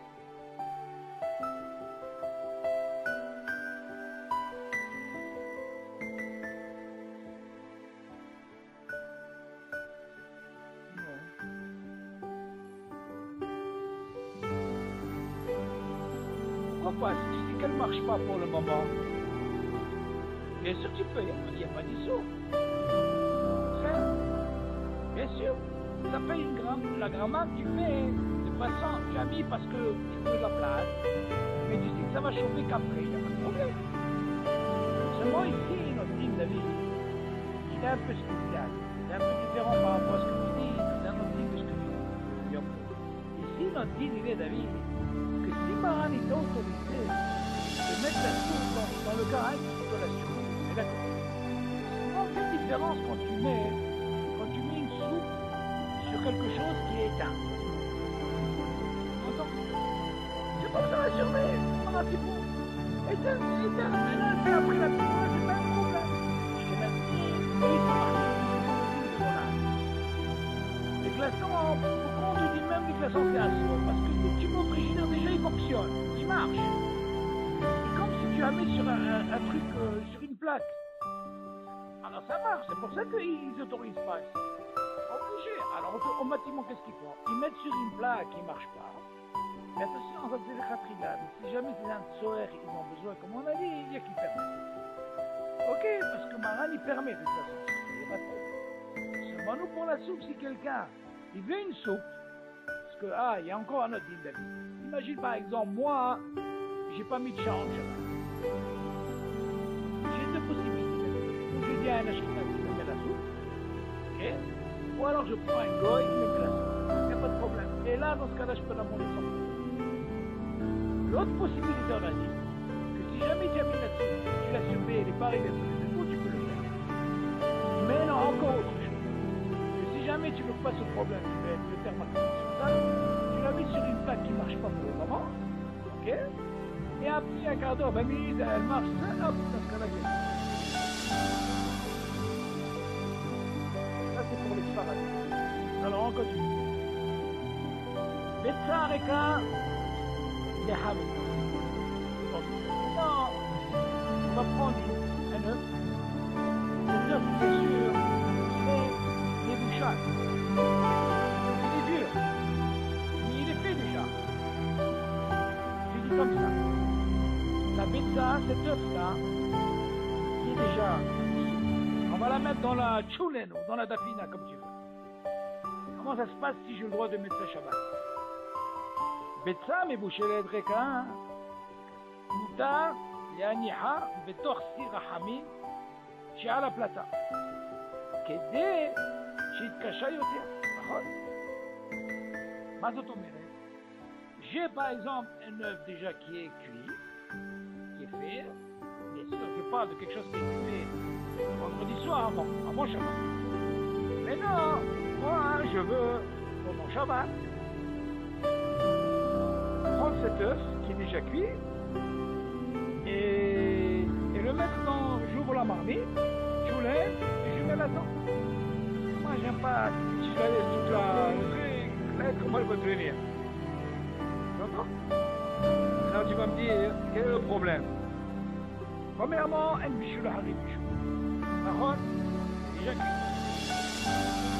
Pourquoi pas? Si tu dis qu'elle ne marche pas pour le moment, bien sûr tu peux, il n'y a pas d'issue. Bien sûr, ça paye la grammaire que tu fais de façon, tu as mis parce que tu veux la place, mais tu sais que ça va chauffer qu'après, il n'y a pas de problème. Seulement ici, notre ligne de vie, il est un peu spécial, il est un peu différent par rapport à ce que tu dis, c'est un autre ligne de ce que tu dis. Ici, notre ligne il est d'avis que si Maran est autorisé de mettre la soupe dans le garage, tu peux la surveiller. Mais d'accord. Sinon, quelle différence quand tu mets une soupe sur quelque chose qui est éteint? Entends? C'est pour ça la surveiller. Voilà, c'est bon. Éteint. Maintenant, c'est après la petite fois, c'est pas un problème. Je t'ai maintenu, oui, ça marche. Les glaçons, pourquoi on te dit même les glaçons c'est un sol? Parce que le tube au frigidaire déjà il fonctionne, il marche. C'est comme si tu la mets sur un truc, sur une plaque. Alors ça marche, c'est pour ça qu'ils n'autorisent pas. Obligé. Alors automatiquement qu'est-ce qu'ils font? Ils mettent sur une plaque qui ne marche pas. Mais attention, ça c'est le khatriga. Si jamais c'est un tsoer, ils ont besoin, comme on a dit, il y a qui permet. Ok, parce que Maran il permet de toute façon. Il n'y a pas de problème. Seulement nous pour la soupe, si quelqu'un il veut une soupe, parce que il y a encore un autre deal d'avis. Imagine par exemple, moi, j'ai pas mis de chat en chemin. J'ai deux possibilités. Ou je dis à un ashkenaz qui me met la soupe, ok? Ou alors je prends un goy qui me met la soupe. Il n'y a pas de problème. Et là, dans ce cas-là, je peux la monter sans problème. L'autre possibilité, on a dit, que si jamais tu as mis la soupe, tu l'as surveillé, les paris sur les épaules, tu peux le faire. Mais non, encore autre chose. Si jamais tu ne veux pas ce problème, tu mets le thermostat sur ça, tu l'as mis sur une plaque qui ne marche pas pour le moment, ok? Et après un quart d'heure, 20 minutes, elle marche, hop, dans ce cas-là, ça c'est pour les Sfaradim. Alors on continue. Betsareka, les Hamid. Maintenant, on va prendre un œuf. Cet œuf, bien sûr, il est bouchage. Il est dur. Mais il est fait déjà. Je dis comme ça. La betza, cet œuf-là, il est déjà mis. On va la mettre dans la tchouleno, dans la dafina, comme tu veux. Comment ça se passe si j'ai le droit de mettre ça Shabbat? betza, מבושלת ריקה, מותר להניחה בתוך סיר החמין שעל הפלטה, כדי שיתקשה יותר, נכון? מה זאת אומרת? J'ai par exemple un œuf déjà qui est cuit, qui est fait, bien sûr je parle de quelque chose qui est fait vendredi soir à mon Shabbat. Mais non, moi je veux pour mon Shabbat prendre cet œuf qui est déjà cuit et le mettre dans, j'ouvre la marmite, je lève et je mets là-dedans. Moi j'aime pas, si je la laisse toute le truc, là comment elle va devenir? Tu entends? Maintenant tu vas me dire, quel est le problème? Premièrement, un bichou la harry bichou. D'accord? C'est déjà cuit.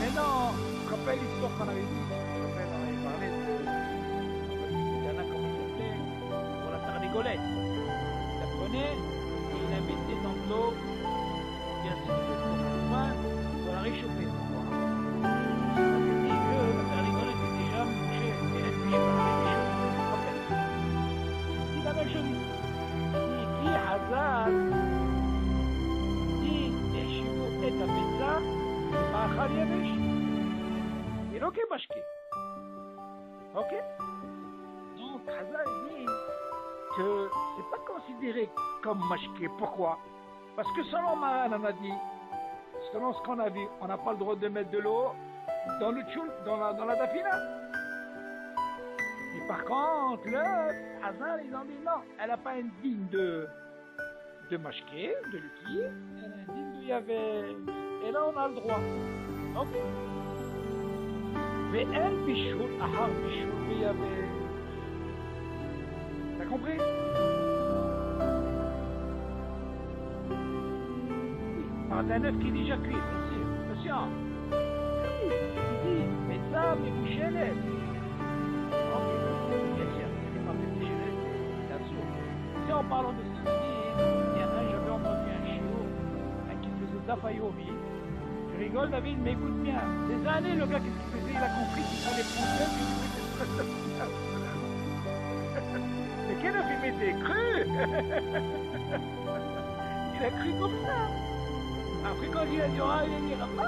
Maintenant, je me rappelle l'histoire qu'on avait dit, je me rappelle, on avait parlé de comment il s'appelait, pour la tardigolette. Il la prenait et il la mettait dans l'eau, bien sûr, pour la réchauffer. On avait dit que la tardigolette était déjà mouchée, et elle bouchait par la bichou. מאכל יבש. Et לא כמשקה. Ok? Donc, Hazal dit que c'est pas considéré comme mashké. Pourquoi? Parce que selon Maran, on a dit, selon ce qu'on a vu, on n'a pas le droit de mettre de l'eau dans le tchoul, dans la dafina. Et par contre, le Hazal, ils ont dit non, elle n'a pas un digne de mashké, de liquide, elle a un digne de yavé. Et là, on a le droit. Ok? Mais elle, bichoul, ahar, bichoul, yavé. T'as compris? Par d'un œuf qui est déjà cuit, bien sûr. Attention. Oui, il dit, mais ça, mais bouchez les. Ok, bien sûr, il n'est pas fait boucher les, bien sûr. Si en parlant de ce il y en a, j'avais entendu un chiot qui faisait Zafayomi. Je rigole, David, mais écoute bien. Des années, le gars, qu'est-ce qu'il faisait? Il a compris qu'il fallait prendre l'œuf et qu'il faisait mais quel œuf il mettait? Cru. Il a cru comme ça. Après, quand il a dit, ah, il a dit, ah,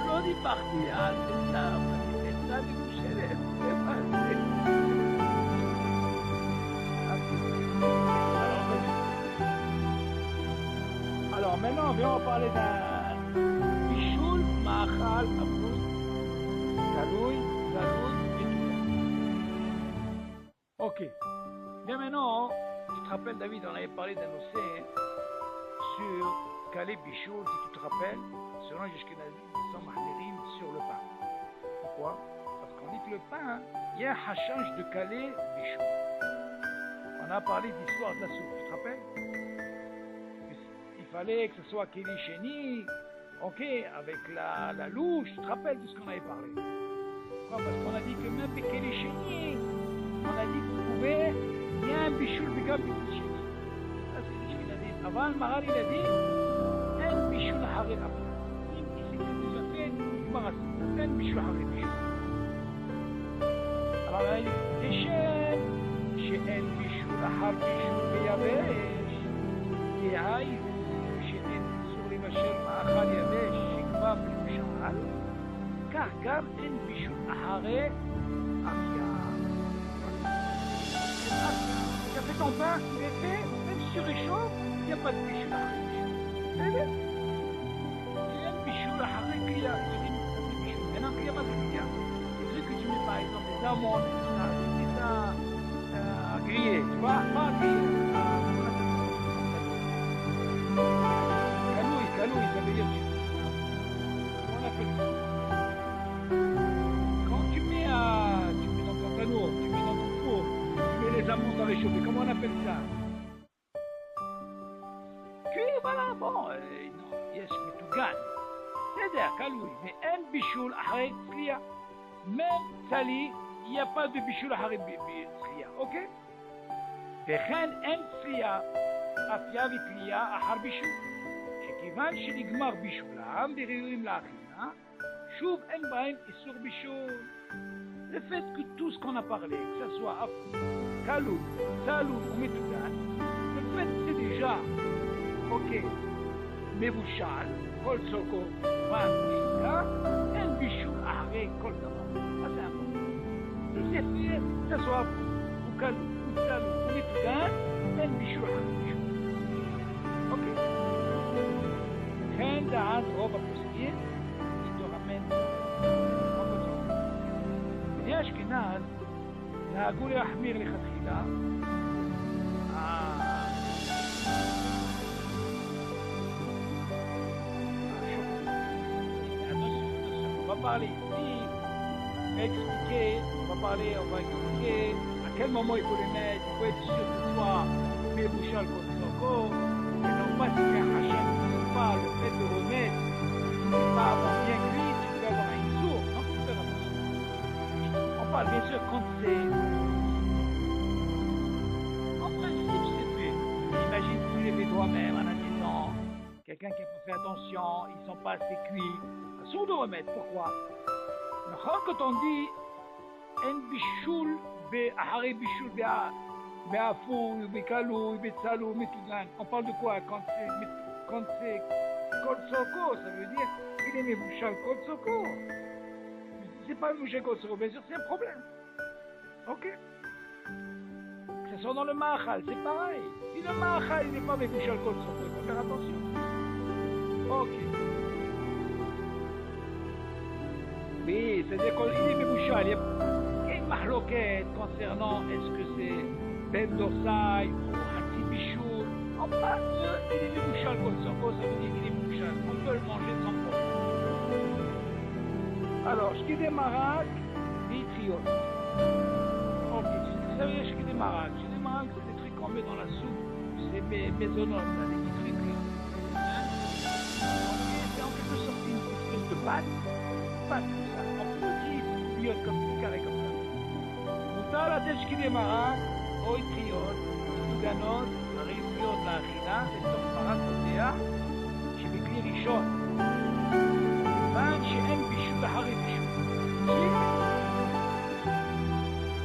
l'on est parti. Ah, c'est ça, de coucher les. C'est passé. Alors, maintenant, on va parler d'un bichoul, ma'achal, abroui, galoui, et tout ça. Ok. Bien maintenant, tu te rappelles, David, on avait parlé d'un océan sur Kalé Bichoul, si tu te rappelles, selon Yeshkenazi, ils sont mahdirim sur le pain. Pourquoi? Parce qu'on dit que le pain, il y a un hachage de Kalé Bichoul. On a parlé d'histoire de la soupe, tu te rappelles? Il fallait que ce soit Kéli Chéni, ok, avec la louche, tu te rappelles de ce qu'on avait parlé? Pourquoi? Parce qu'on a dit que même Kéli Chéni, on a dit que vous pouvez, il y a un bichoul bigam Kéli Chéni. Ça c'est Yeshkenazi. Avant le Maral, il a dit, un bichoul harir après. Il s'est déjà fait, il m'a rassis. Un bichoul harir bichoul. Alors là, il dit, Déchet, chez un bichoul harir bichoul biyabesh, et aïe, מאכל יבש שכבר משועל, כך גם אין בישול אחרי אפייה. Tu as fait ton pain, il est fait, même si tu réchauffes, il n'y a pas de bichoul אחרי bichoul. בסדר? Il y a un bichoul אחרי קלייה, maintenant qu'il n'y a pas de clia. Les trucs que tu mets par exemple, des amandes, des ça grillés, tu vois, pas grillés. Caloui, ça veut dire comment on appelle ça? Quand tu mets dans ton canot, tu mets dans ton four, tu mets les amandes à réchauffer, comment on appelle ça? Cuit, voilà, bon, non, yes, mais tout gagne. C'est-à-dire, caloui, mais un bichoul ahret slia, même sali, il n'y a pas de bichoul ahret slia, ok? וכן אין צלייה, אפייה ותלייה אחר בישול. כיוון שנגמר בישולם וראויים לאכילה, שוב אין בהם איסור בישול. Le fait que tout ce qu'on a parlé, que ce soit kalout, salout ou metoudan, le fait que c'est déjà, ok, מבושל, כל צורכו, והמשיכה, אין בישול אחרי כל דבר. אז זה המון. Si c'est fait, que ce soit ou kalout, ou salout, ou metoudan, אין בישול אחרי בישול. Ok? לכן דעת רוב הפוסקים, היא תורמן רוב הזאת. בני אשכנז נהגו להחמיר לכתחילה. On va parler ici, on va expliquer à quel moment il faut les mettre, il faut être sûr que ce soit מבושל כל צורכו, et non pas si c'est un hacham qui ne pas le fait de remettre, pas avoir bien cuit, tu peux avoir un sourd, non, tu peux faire attention. On parle bien sûr quand c'est... En principe, c'est fait. Imagine que tu les fais toi-même en attendant. Quelqu'un qui n'a pas fait attention, ils ne sont pas assez cuits. Sourd de remettre, pourquoi? Quand on dit un bichoul, אחרי בישול באפוי, בקלוי, בצלוי, מתודן. On parle de quoi quand c'est Koltsoko, ça veut dire il est Mebouchal Koltsoko. Si c'est pas Mebouchal Koltsoko, bien sûr, c'est un problème. Ok. Que ce soit dans le Mahal, c'est pareil. Si le Mahal, il n'est pas Mebouchal Koltsoko, il faut faire attention. Ok. Oui, c'est-à-dire qu'il est Mebouchal. Il y a une mahloquette concernant est-ce que c'est Ben Dorsai ou Hatsi Bichoul. En face, il est Mebouchal Koltsoko, ça veut dire qu'il est Mebouchal. On peut le manger sans problème. Alors, ce qui est des maraques, des trioles. Ok, ça veut dire ce qui est des maraques. Ce qui est des maraques, c'est des trucs qu'on met dans la soupe. C'est maisonnomes, là, des petits trucs. Hein? C'est en quelque sorte une espèce de pâte. Pâte, comme ça. En petite bouillotte comme ça, carré comme ça. Moutar la tête, ce qui est des maraques, oi trioles, סוגנות, ריביות לאכילה, לתוך פרת קוטע, שבכלי ראשון. כיוון שאין בישול אחרי בישול.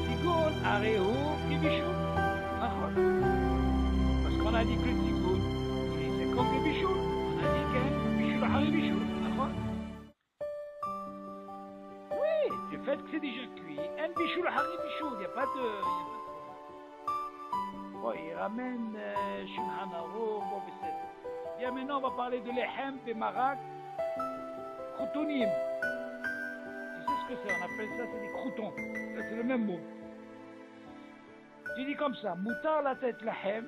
טיגון הרי הוא כבישול. נכון. אז qu'on a dit que le טיגון, c'est comme le בישול. On a dit qu'un בישול אחרי בישול. נכון. Oui, le fait que c'est déjà cuit, un bichoul אחרי בישול, il n'y a pas de... Bon, il ramène Shulchan Aruch, bon, c'est... Bien, maintenant, on va parler de l'Ehem, des Marak, Kroutonim. Tu sais ce que c'est? On appelle ça, c'est des croutons. C'est le même mot. Tu dis comme ça, Moutar la tête l'Ehem,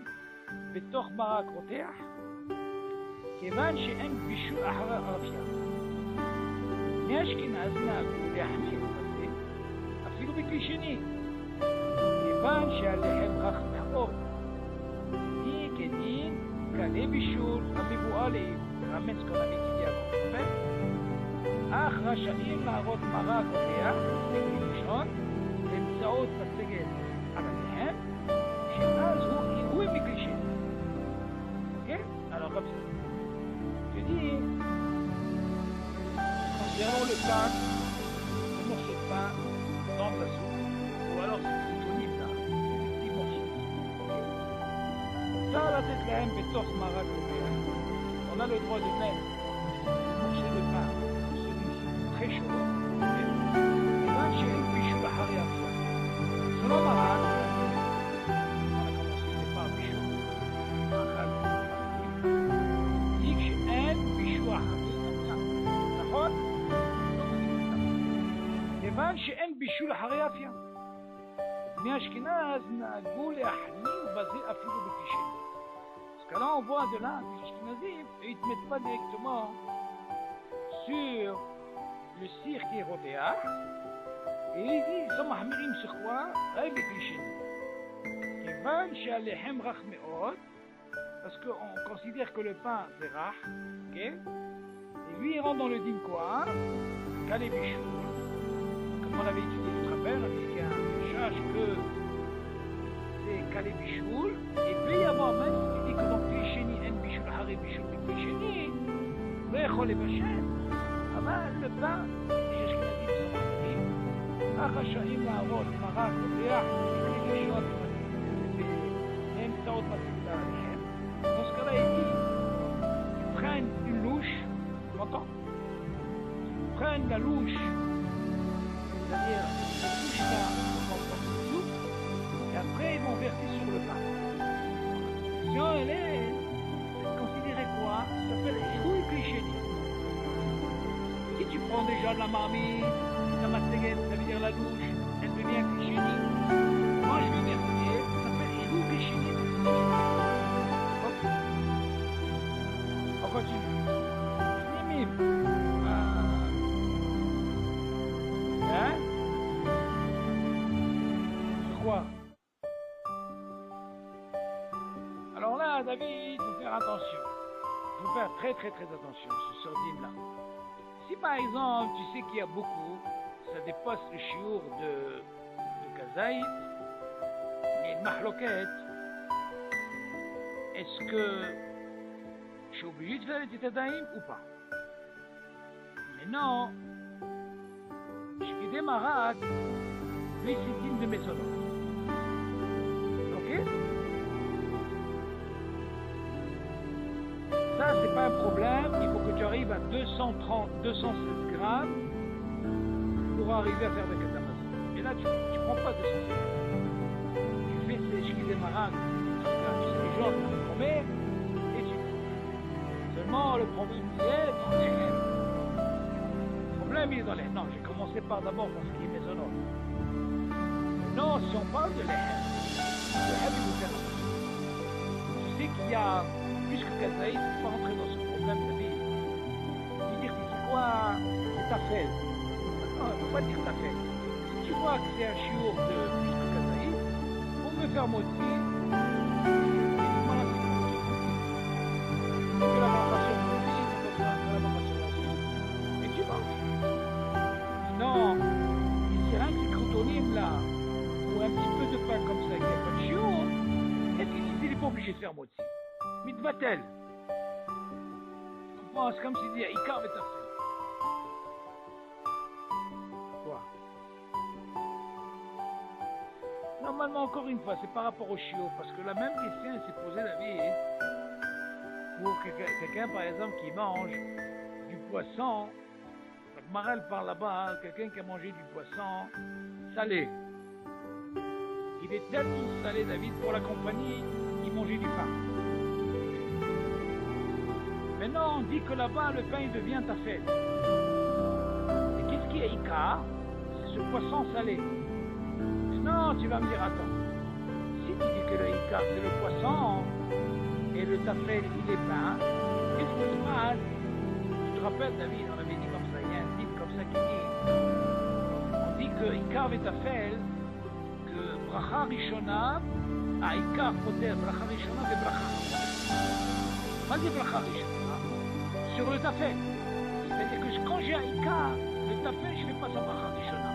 Betor Marak Roteach, Kevan she'en Bishul Ahra Arafia. Neashkin Aznag, Lehamim, אפילו בכלי שני. כיוון שהלחם רך מאוד, היא כדין כלי בישול המבואה לרמז כל המצידי הקופת, אך רשאים להראות מרק ריח בכלי ראשון באמצעות מצגת על הלחם, שאז הוא עירוי בכלי שני. כן? Alors comme ça. Je dis, concernant le pain, le morceau de pain dans de la soupe, ou alors c'est disponible là, des petits morceaux. Ça, la tête là, בתוך מרק ריח. On a le droit de mettre des morceaux de pain dans celui-ci très chaud. כיוון שאין בישול אחרי אפיה. selon מרק, on a commencé par בישול. dit que שאין בישול אחרי אפיה. נכון? כיוון שאין בישול אחרי אפיה. בני אשכנז נהגו להחמיר בזה אפילו בכלי שני. Parce que là on voit de là, les Ashkenazim, ils ne te mettent pas directement sur le cire qui est rotéa, et ils disent, ils sont mahmirim sur quoi? Avec les clichés. כיוון שהלחם רך מאוד, parce qu'on considère que le pain c'est rare, ok? Et lui il rentre dans le din quoi? Kalé bichou. Comme on avait étudié, tu te rappelles, on a dit qu'il y a un chage que c'est Kalé Bichoul, et puis il y a moi même qui dit que dans Clichéni, en Bichoul, Harry Bichoul, Clichéni, le Echol et Bachem, le pain, j'ai ce qu'il a dit, c'est Achashaim Laharot, Marak, Léach, Clichéchot, même Saot Matilda, dans ce cas-là, il dit, ils prennent une louche, tu m'entends? Ils prennent la louche, c'est-à-dire la louche là, et après, ils vont verser sur le pain. Si elle est considérée quoi? Ça s'appelle Hiroui Klisheni. Si tu prends déjà de la marmite, la masteguette, ça veut dire la douche, elle devient Klisheni. Moi, je vais verser, ça s'appelle Hiroui Klisheni. Ok. On continue. Nimim. Hein? Sur quoi? Alors là, David, il faut faire attention. Il faut faire très très très attention, ce sordine-là. Si par exemple, tu sais qu'il y a beaucoup, ça dépasse le chiour de Kazaït, et de Mahloket, est-ce que je suis obligé de faire les Titadaïm ou pas? Mais non, je fais des marak, lui c'est digne de mes solos. Ok? Ça, c'est pas pas un problème, il faut que tu arrives à 230, 216 grammes pour arriver à faire de Katamazon. Et là, tu ne prends pas 216 grammes. Tu fais ces chiquets des marades, tu sais, les gens vont le comer, et tu fais. Seulement, le problème, c'est dans les haines. Le problème, il est dans les haines. Non, j'ai commencé par d'abord par ce qui est maisonnant. Non, si on parle de l'Ehen, le Hen est différent. Tu sais qu'il y a, puisque Kazaï, il ne faut pas rentrer dans ce problème de vie. Il dit, c'est quoi c'est ta fête? Non, il ne faut pas dire ta fête. Si tu vois que c'est un chiour de puisque Kazaï, pour me faire moitié, c'est que la marration continue, c'est comme ça, la marration continue. Et tu manges. Non, c'est un qui croutonime là. Un petit peu de pain comme ça, il n'y a pas de chiour, est-ce qu'il n'est pas obligé de faire moitié? Mitbatel. Tu comprends? C'est comme s'il dit, Ikar et ta fait. Quoi? Normalement, encore une fois, c'est par rapport au chiour, parce que la même question s'est posée la vie pour quelqu'un, par exemple, qui mange du poisson. Donc, Marel parle là-bas, quelqu'un qui a mangé du poisson salé. Il est tellement salé, David, pour la compagnie, il mangeait du pain. Maintenant, on dit que là-bas, le pain, il devient ta fête. Et qu'est-ce qui est Ikar? C'est ce poisson salé. Non, tu vas me dire, attends. Si tu dis que le Ikar, c'est le poisson, et le tafel, il est pain, qu'est-ce qui se passe? Tu te rappelles, David, on avait dit comme ça, il y a un titre comme ça qui dit, on dit que Ikar et tafel, bracha rishona, Ikar poter bracha rishona et bracha rishona. Pas dit bracha rishona, sur le tafel. C'est-à-dire que quand j'ai un Ikar, le tafel, je ne fais pas sa bracha rishona.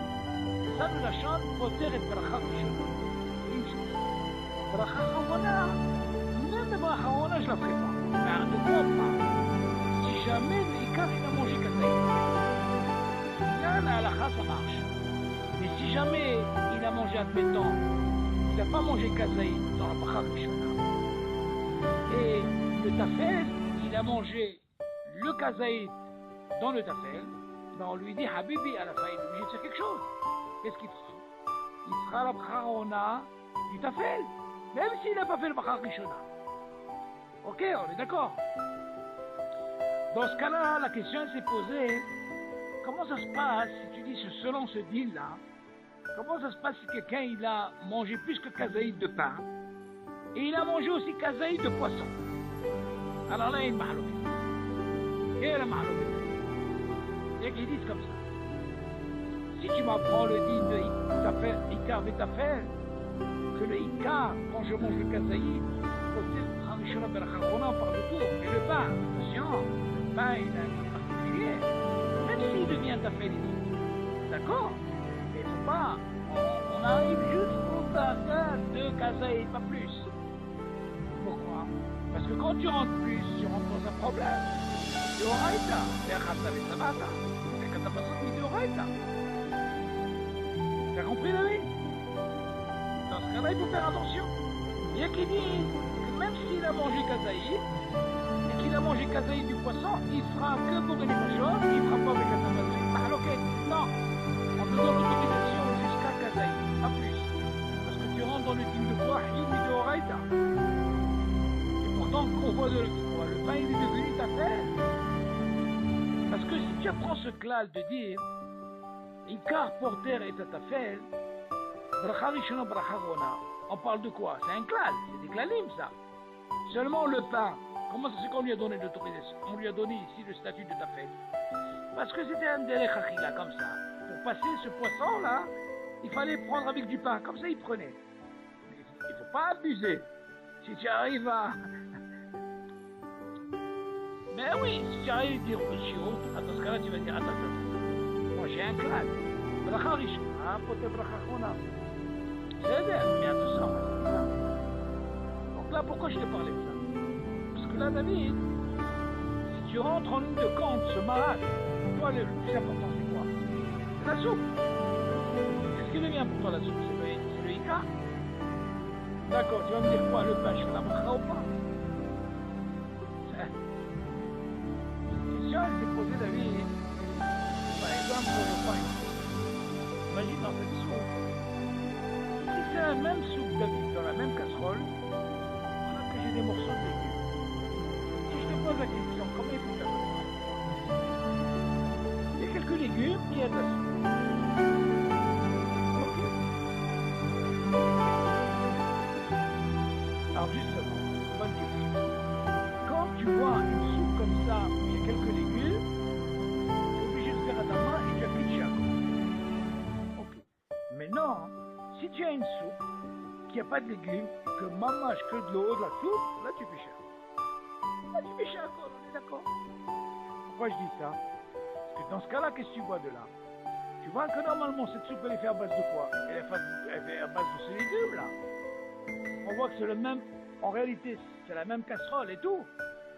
Ça, nous la chante, poter et bracha rishona. Une chose. Bracha rishona, même le bracha rishona, je ne la ferai pas. Mais de quoi on parle? Si jamais le Ikar, il a mangé kazaï. Là, la halakha, ça marche. Mais si jamais il a mangé, admettons, il n'a pas mangé kazaï dans la bracha rishona, et le tafel, il a mangé le kazaï dans le tafel, ben on lui dit, Habibi, à la fin, il est obligé de faire quelque chose. Qu'est-ce qu'il fera? Il fera la bracha rishona du tafel, même s'il n'a pas fait le bracha rishona. Ok, on est d'accord. Dans ce cas-là, la question s'est posée, comment ça se passe si tu dis selon ce deal-là? Comment ça se passe si quelqu'un il a mangé plus que kazaïd de pain et il a mangé aussi kazaïd de poisson? Alors là, il m'a halloué. Quel m'a halloué? C'est qu'ils disent comme ça. Si tu m'apprends le dit de Ikar Vetafel, que le Ikar, quand je mange le kazaïd, on parle de tout. Et le pain, attention, le pain il a un goût particulier. Même s'il devient tafel ici. D'accord? Mais il ne faut pas. On arrive jusqu'au tafel de kazaïd, pas plus. Pourquoi? Parce que quand tu rentres plus, tu rentres dans un problème. Tu auras été. C'est un khassa et sabata. C'est quand tu as besoin de oraita. Tu as compris la vie? Dans ce cas-là, il faut faire attention. Il y a qui disent que même s'il a mangé kazaïd, et qu'il a mangé kazaïd du poisson, il fera que pour une chose, il ne fera pas avec la tabaski. Ah, ok, non. On te donne l'autorisation jusqu'à kazaïd, pas plus. Parce que tu rentres dans le film de quoi? Hioumi de oraita. Et pourtant, on voit le pain, il est devenu ta terre. Parce que si tu apprends ce clal de dire, Ikar porter et tatafel, bracha rishona bracha rona, on parle de quoi? C'est un clal, c'est des clalim ça. Seulement le pain, comment c'est qu'on lui a donné l'autorisation? On lui a donné ici le statut de tafel. Parce que c'était un derech achila comme ça. Pour passer ce poisson là, il fallait prendre avec du pain, comme ça il prenait. Mais il ne faut pas abuser. Si tu arrives à... Mais oui, si tu arrives à dire au chiot, dans ce cas-là tu vas dire, attends, moi j'ai un clal. Bracha rishona, poter bracha rona. C'est bien tout ça. Donc là, pourquoi je te parlais de ça? Parce que là, David, si tu rentres en ligne de compte, ce malade, toi, le plus important, c'est quoi? C'est la soupe. Qu'est-ce qui devient pour toi la soupe? C'est le Ikar. D'accord, tu vas me dire quoi? Le pain, je fais la bracha ou pas? pose la question, comment il faut faire le pain? Il y a quelques légumes, il y a de la soupe. Ok. Alors justement, bonne question. Quand tu vois une soupe comme ça, où il y a quelques légumes, tu es obligé de faire à ta main et tu as pitché à côté. Ok. Maintenant, si tu as une soupe qui n'a pas de légumes, que mâche que de l'eau, de la soupe, là tu piches. Là tu piches à côté, on est d'accord? Pourquoi je dis ça? Parce que dans ce cas-là, qu'est-ce que tu vois de là? Tu vois que normalement cette soupe elle est faite à base de quoi? Elle est faite à base de ces légumes là. On voit que c'est le même, en réalité c'est la même casserole et tout.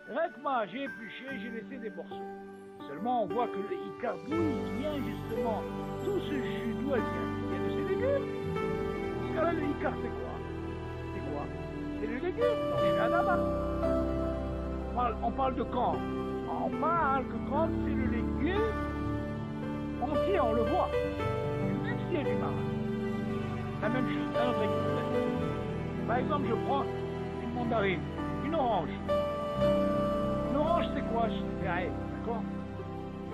Rien que moi j'ai épluché, j'ai laissé des morceaux. Seulement on voit que le Icar d'où il vient justement, tout ce jus d'où elle vient? Il vient de ces légumes. Dans ce cas-là le Icar c'est quoi? C'est quoi? C'est le légume. Donc je suis à là-bas. On parle de quand? On parle que quand c'est le légume entier, on le voit. Même s'il y a du marron. La même chose, un autre exemple. Par exemple, je prends une mandarine, une orange. Une orange, c'est quoi? C'est d'accord?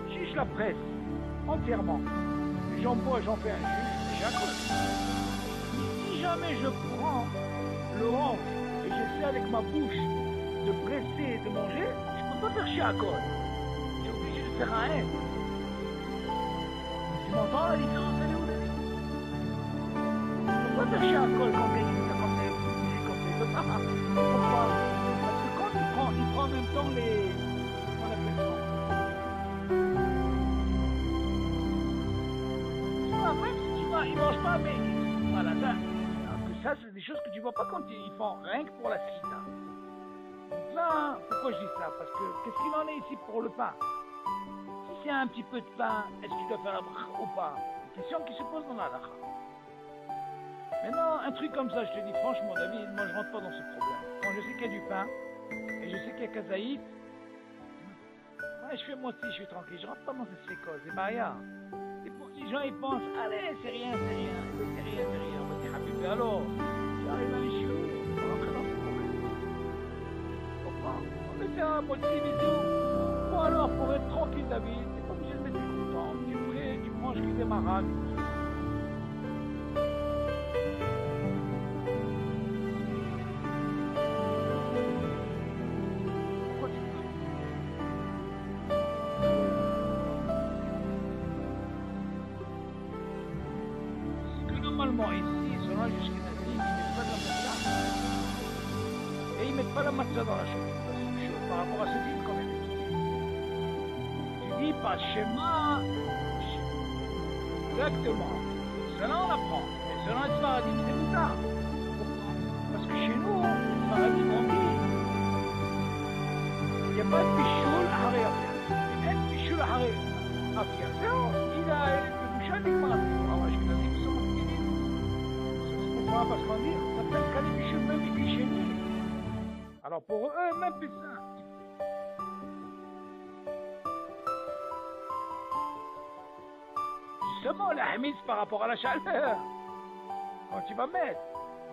Si je la presse entièrement, j'en bois, j'en fais un jus, j'accroche. Si jamais je prends l'orange et j'essaie avec ma bouche de presser et de manger, je ne peux pas faire chier à code. Je suis obligé de faire un M. Tu m'entends la différence, elle est où, David? Je ne peux pas faire chier à code quand quelqu'un fait comme ça, comme ça. Je peux pas. Pourquoi? Parce que quand il prend en même temps les... Comment on appelle ça? Tu vois, même si tu vois, ils ne mangent pas, mais... Voilà, ça c'est des choses que tu ne vois pas quand ils font rien que pour la sida. Là, pourquoi je dis ça? Parce que qu'est-ce qu'il en est ici pour le pain? Si c'est un petit peu de pain, est-ce que tu dois faire la bracha ou pas? Une question qui se pose dans la lacha. Maintenant, un truc comme ça, je te dis franchement, David, moi je rentre pas dans ce problème. Quand je sais qu'il y a du pain, et je sais qu'il y a kazaït, ouais, je fais moi aussi, je suis tranquille, je rentre pas dans cette séquence, c'est Maria. Et pour les gens, ils pensent, allez, c'est rien, c'est rien, c'est rien, c'est rien, on va dire, Habib, alors, j'arrive à un chiot, on va rentrer dans ce problème. On va faire un mot de bisous. Bon alors, pour être tranquille, David, t'es pas obligé de mettre du content. Tu voulais, tu manges qui démarrage. Pourquoi tu dis? C'est que normalement, ici, selon la Ashkenazim, ils mettent pas de la matzah. Et ils mettent pas la matzah dans la chose. Par rapport à ce dîme qu'on vient d'étudier. Tu dis pas schéma. Exactement. Cela on apprend. Mais selon les Sfaradim, c'est moutar. Pourquoi? Parce que chez nous, les Sfaradim ont dit il n'y a pas de pichoul à Haré Afia. Il y a un pichoul à Haré Afia. C'est bon. Il a le bouchon d'Igman. Alors, je vais dire que ça m'a dit. Ça se comprend pas ce qu'on dit. Ça s'appelle quand les pichouls même écrit chez nous. Alors pour eux, même plus ça. Justement, la hamise par rapport à la chaleur. Quand tu vas mettre.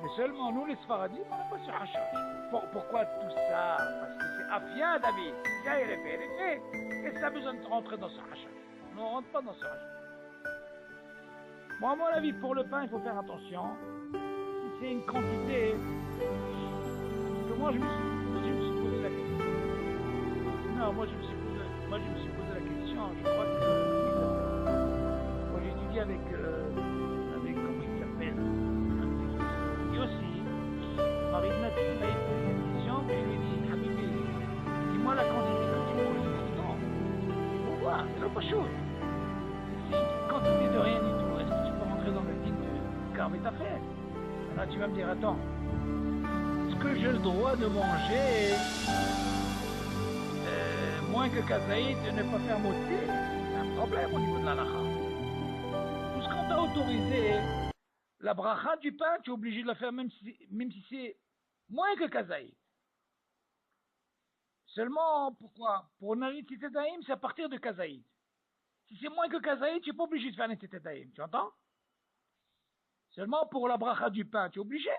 Mais seulement nous, les Sfaradim, on n'a pas ce hachage. Pourquoi tout ça? Parce que c'est Afia, David. Tiens, il est fait. Qu'est-ce que tu as besoin de rentrer dans ce hachage? Non, on ne rentre pas dans ce hachage. Moi, à mon avis, pour le pain, il faut faire attention. Si c'est une quantité... Parce que moi, je me suis posé la question. Non, moi, je me suis posé la question. Je crois que... Moi, j'ai étudié avec comment il s'appelle, Yossi. Marie de Nati m'a posé cette question, mais je lui ai dit, Habibi, dis-moi la quantité que tu manges tout le temps. Pourquoi? C'est le pas chaud. C'est une quantité de rien du tout. Est-ce que tu peux rentrer dans le digne de carver ta fête? Là, tu vas me dire, attends, est-ce que j'ai le droit de manger moins que kazaït et ne pas faire moitié? C'est un problème au niveau de la lacha. Tout ce qu'on t'a autorisé, la bracha du pain, tu es obligé de la faire même si c'est moins que kazaït. Seulement, pourquoi? Pour Narit Daïm, c'est à partir de kazaït. Si c'est moins que kazaït, tu n'es pas obligé de faire Narit Daïm. Tu entends? Seulement pour la bracha du pain, tu es obligé.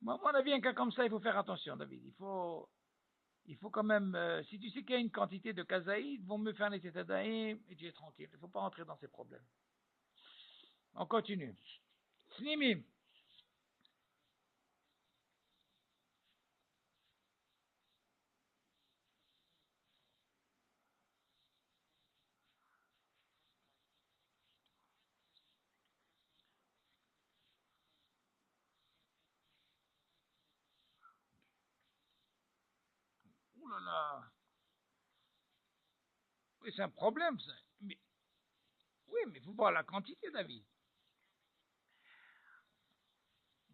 Moi, à mon avis, un cas comme ça, il faut faire attention, David. Il faut quand même, si tu sais qu'il y a une quantité de kazaïd, vont me faire les tétadaïm et tu es tranquille. Il ne faut pas entrer dans ces problèmes. On continue. Snimim. Ouh là là. Oui, c'est un problème, ça. Mais, oui, mais il faut voir la quantité, David.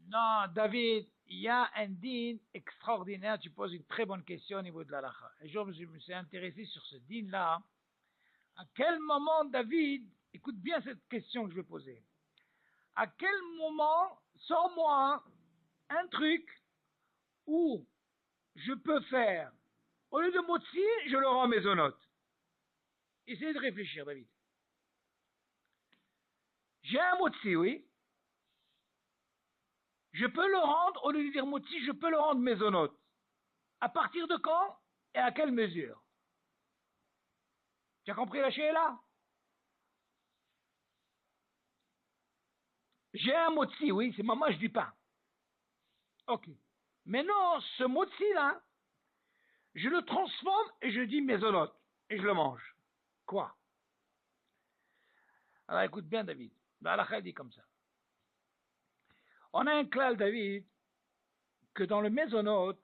Non, David, il y a un din extraordinaire. Tu poses une très bonne question au niveau de la lacha. Un jour, je me suis intéressé sur ce din-là. À quel moment, David, écoute bien cette question que je vais poser. À quel moment, sors-moi un truc où je peux faire, au lieu de motzi, je le rends maisonnote. Essayez de réfléchir, David. J'ai un motzi, oui. Je peux le rendre, au lieu de dire motzi, je peux le rendre maisonnote. À partir de quand et à quelle mesure? Tu as compris la là? J'ai un motzi, oui, c'est maman, je dis pas. Ok. Maintenant, ce motzi-là, je le transforme et je dis maisonnote. Et je le mange. Quoi? Alors écoute bien, David. La dit comme ça. On a un clal, David, que dans le maisonnote,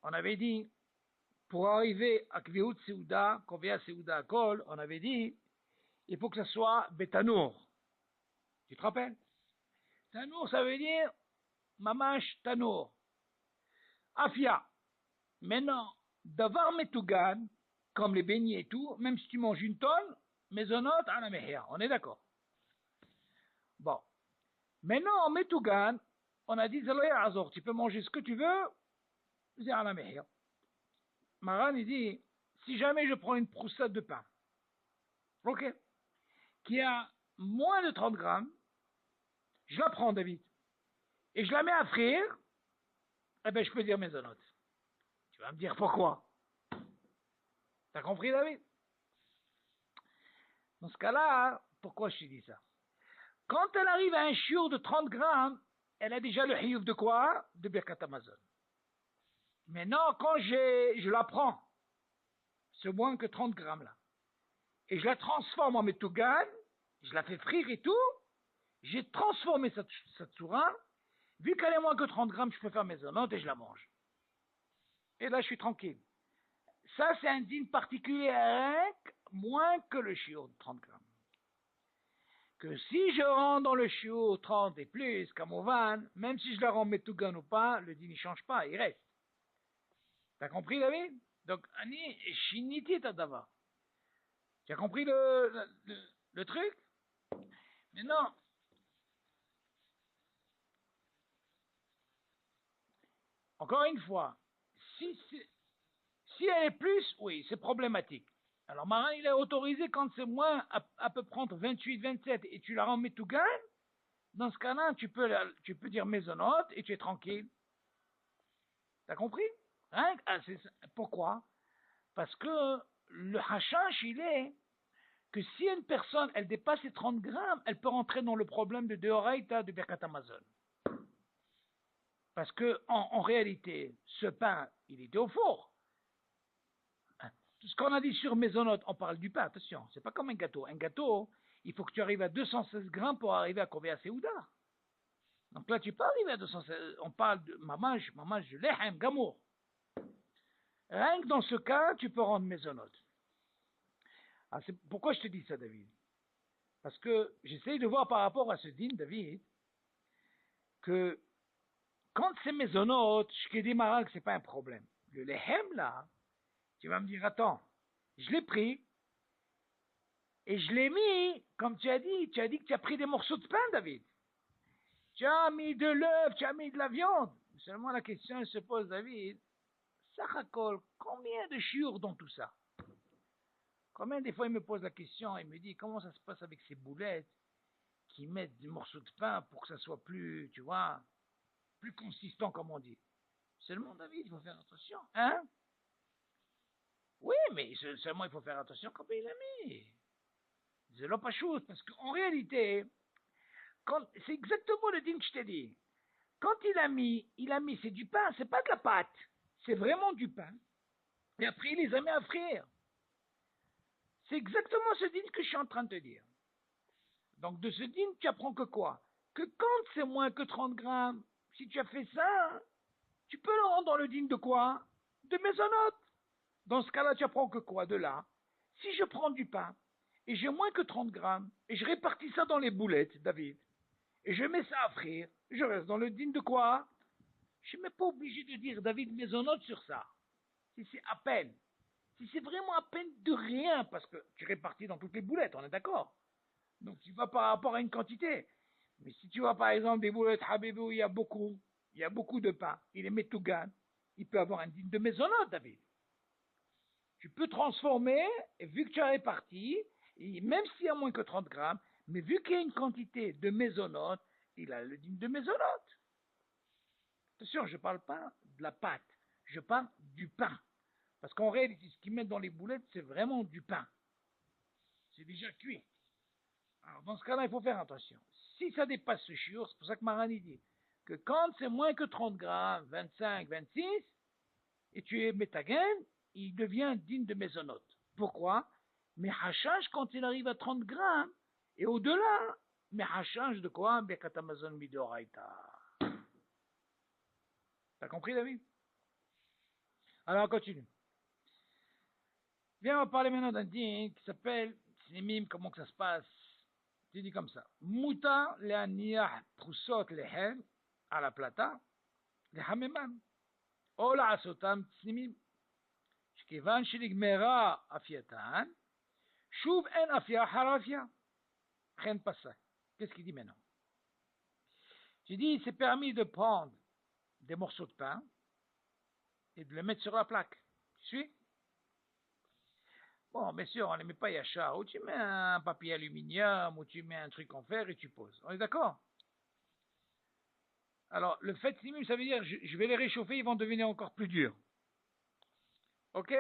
on avait dit, pour arriver à Kviut Seuda, Kovia Seuda Kol, on avait dit, il faut que ce soit Betanour. Tu te rappelles? Tanour, ça veut dire Mamash Tanour. Afia. Maintenant, Davar Metugan, comme les beignets et tout, même si tu manges une tonne, maisonnote à la mehia. On est d'accord? Bon. Maintenant, en Metugan, on a dit Zaloya Azor, tu peux manger ce que tu veux, c'est à la mehia. Maran, il dit, si jamais je prends une proussade de pain, ok, qui a moins de 30 grammes, je la prends, David, et je la mets à frire, eh ben, je peux dire maisonnote. Tu vas me dire pourquoi. T'as compris, David? Dans ce cas-là, pourquoi je te dis ça? Quand elle arrive à un chiour de 30 grammes, elle a déjà le hiouf de quoi? De Birkat Amazon. Maintenant, quand je la prends, ce moins que 30 grammes là, et je la transforme en metougan, je la fais frire et tout, j'ai transformé cette soura, vu qu'elle est moins que 30 grammes, je peux faire mes onotes et je la mange. Et là, je suis tranquille. Ça, c'est un dîne particulier moins que le chiot de 30 grammes. Que si je rends dans le chiot 30 et plus, comme au van, même si je la rends metougan ou pas, le dîne ne change pas, il reste. T'as compris, David? Donc, Ani, Shiniti Tadava. Tu as compris le truc? Mais non. Encore une fois, si, si elle est plus, oui, c'est problématique. Alors, Marin, il est autorisé quand c'est moins, à peu prendre 28, 27, et tu la rends Metougan. Dans ce cas-là, tu peux dire maisonnote et tu es tranquille. T'as compris? Hein? Pourquoi? Parce que le hashash, il est que si une personne, elle dépasse les 30 grammes, elle peut rentrer dans le problème de Deoraita de Birkat Amazon. Parce que, en réalité, ce pain, il était au four. Tout ce qu'on a dit sur maisonnote, on parle du pain, attention, c'est pas comme un gâteau. Un gâteau, il faut que tu arrives à 216 grammes pour arriver à combien à Seouda. Donc là, tu peux arriver à 216, on parle de mamage, lehem, gamour. Rien que dans ce cas, tu peux rendre maisonnote. Alors, c'est pourquoi je te dis ça, David? Parce que j'essaye de voir par rapport à ce dîne, David, que quand c'est maisonnote, je te dis, Maral, que c'est pas un problème. Le lehem, là, tu vas me dire, attends, je l'ai pris, et je l'ai mis, comme tu as dit que tu as pris des morceaux de pain, David. Tu as mis de l'œuf, tu as mis de la viande. Seulement la question se pose, David, ça racole, combien de chiours dans tout ça? Combien des fois il me pose la question, il me dit, comment ça se passe avec ces boulettes qui mettent des morceaux de pain pour que ça soit plus, tu vois, plus consistant, comme on dit. Seulement, David, il faut faire attention. Hein? Oui, mais seulement il faut faire attention quand il a mis. C'est là pas chose, parce qu'en réalité, c'est exactement le din que je t'ai dit. Quand il a mis, c'est du pain, c'est pas de la pâte. C'est vraiment du pain. Et après, il les a mis à frire. C'est exactement ce din que je suis en train de te dire. Donc, de ce din, tu apprends que quoi? Que quand c'est moins que 30 grammes, si tu as fait ça, tu peux le rendre dans le din de quoi? De mésonote. Dans ce cas-là, tu apprends que quoi? De là. Si je prends du pain, et j'ai moins que 30 grammes, et je répartis ça dans les boulettes, David, et je mets ça à frire, je reste dans le din de quoi? Je suis même pas obligé de dire David mésonote sur ça. Si c'est à peine. Si c'est vraiment à peine de rien, parce que tu répartis dans toutes les boulettes, on est d'accord? Donc tu vas par rapport à une quantité. Mais si tu vois par exemple des boulettes Habibou, il y a beaucoup de pain, il est métougan, il peut avoir un din de mésonote, David. Tu peux transformer, et vu que tu as réparti, et même s'il y a moins que 30 grammes, mais vu qu'il y a une quantité de mésonote, il a le din de mésonote. Attention, je ne parle pas de la pâte, je parle du pain. Parce qu'en réalité, ce qu'ils mettent dans les boulettes, c'est vraiment du pain. C'est déjà cuit. Alors, dans ce cas-là, il faut faire attention. Si ça dépasse ce chiot, c'est pour ça que Marani dit que quand c'est moins que 30 grammes, 25, 26, et tu es métagen, il devient digne de mésonote. Pourquoi? Mais hachage quand il arrive à 30 grammes, et au-delà, mais hachage de quoi? Bekatamazon midoraita. T'as compris, David? Alors, on continue. Viens, on va parler maintenant d'un din qui s'appelle Sinimim, comment que ça se passe. Tu dis comme ça. Muta le'aniyah prusot lehem à la plata, lehamemam. או לעשותם צנימים, שכיוון שנגמרה אפייתן, שוב אין אפיה אחר אפיה. Rien passa. Qu'est-ce qu'il dit maintenant? J'ai dit, c'est permis de prendre des morceaux de pain et de les mettre sur la plaque. Tu suis? Bon, bien sûr, on ne les met pas yachar. Ou tu mets un papier aluminium, ou tu mets un truc en fer et tu poses. On est d'accord? Alors, le fait simul, ça veut dire, je vais les réchauffer, ils vont devenir encore plus durs. Ok?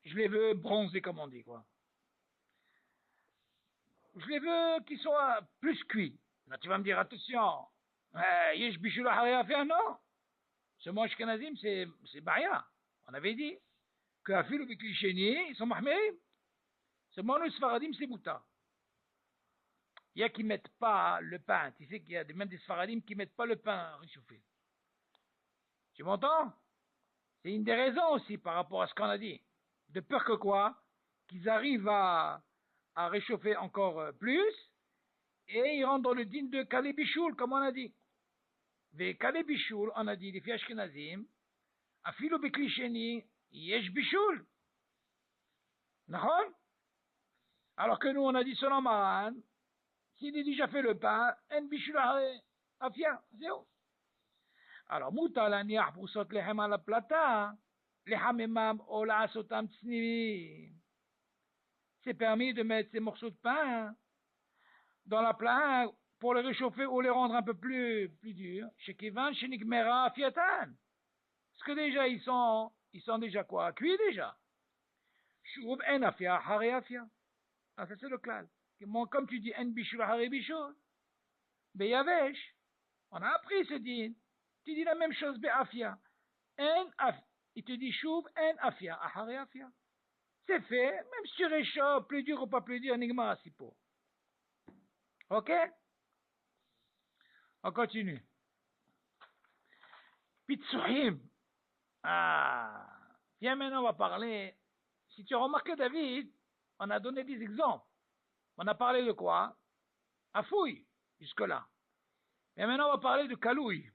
Je les veux bronzés, comme on dit, quoi. Je les veux qu'ils soient plus cuits. Là, tu vas me dire, attention, yesh bishul à faire, non? Ce moi ashkenazim, c'est baria. On avait dit que afil ou biklicheni, ils sont mahmirim. Ce moi sfaradim, c'est mouta. Il y a qui mettent pas le pain. Tu sais qu'il y a même des sfaradim qui mettent pas le pain réchauffé. Tu m'entends? C'est une des raisons aussi par rapport à ce qu'on a dit. De peur que quoi? Qu'ils arrivent à réchauffer encore plus, et ils rentrent dans le din de Kalebichoul, comme on a dit. Ve Kalebichoul, on a dit, les Fiashkenazim, Afilo Beklisheni, Yesh Bichoul. D'accord? Alors que nous, on a dit selon Maran, s'il a déjà fait le pain, En Bichoul Afia, zéro. Alors, Mouta la niah brusot lehem à la plata, lehamemam o la asotam tsnimi. C'est permis de mettre ces morceaux de pain dans la plaque pour les réchauffer ou les rendre un peu plus durs. Chez Kivan, chez Nigmera, Fiatan. Parce que déjà, ils sont déjà quoi? Cuits déjà. Shub en afia, hare afia. Ah, ça c'est le clal. Comme tu dis, en bishur, hare bishur. Beyavesh. On a appris ce din. Tu dis la même chose, be'afia. En af. Il te dit shub en afia, hare afia. C'est fait, même si tu réchauffes, plus dur ou pas plus dur, Nigma Asipo. Ok? On continue. Pitsuhim. Ah. Viens maintenant, on va parler. Si tu as remarqué, David, on a donné des exemples. On a parlé de quoi? Afouille, jusque-là. Mais maintenant, on va parler de Kalouille.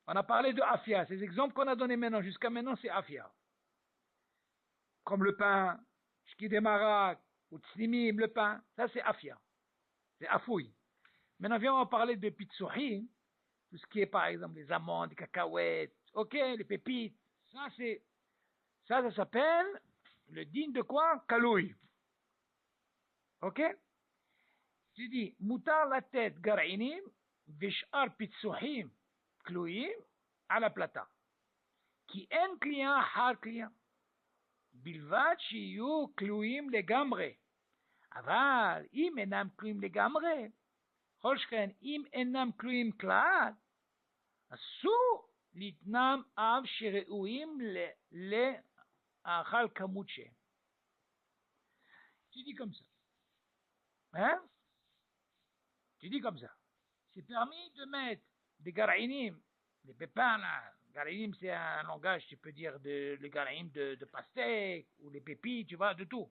On a parlé de Afia. Ces exemples qu'on a donnés maintenant, jusqu'à maintenant, c'est Afia. Comme le pain, Shkidemarak, ou Tsnimim, le pain. Ça, c'est Afia. C'est Afouille. Maintenant, viens, on va parler de Pitsuhim. Tout ce qui est, par exemple, les amandes, les cacahuètes, ok, les pépites. Ça s'appelle le din de quoi? Kalouille. Ok? Tu dis, moutar la tête gar'inim, vishar pitsuhim, תלויים על הפלטה. כי אין קליעה אחר קליעה. בלבד שיהיו תלויים לגמרי. אבל אם אינם תלויים לגמרי, כל שכן אם אינם תלויים כלל, אסור לתנם אף שראויים לאכל כמות שהם. Tu dis comme ça. Hein? Tu dis comme ça. C'est permis de mettre des garaïnim, des pépins là. Garaïnim, c'est un langage, tu peux dire, le garaïnim de pastèque, ou les pépis, tu vois, de tout.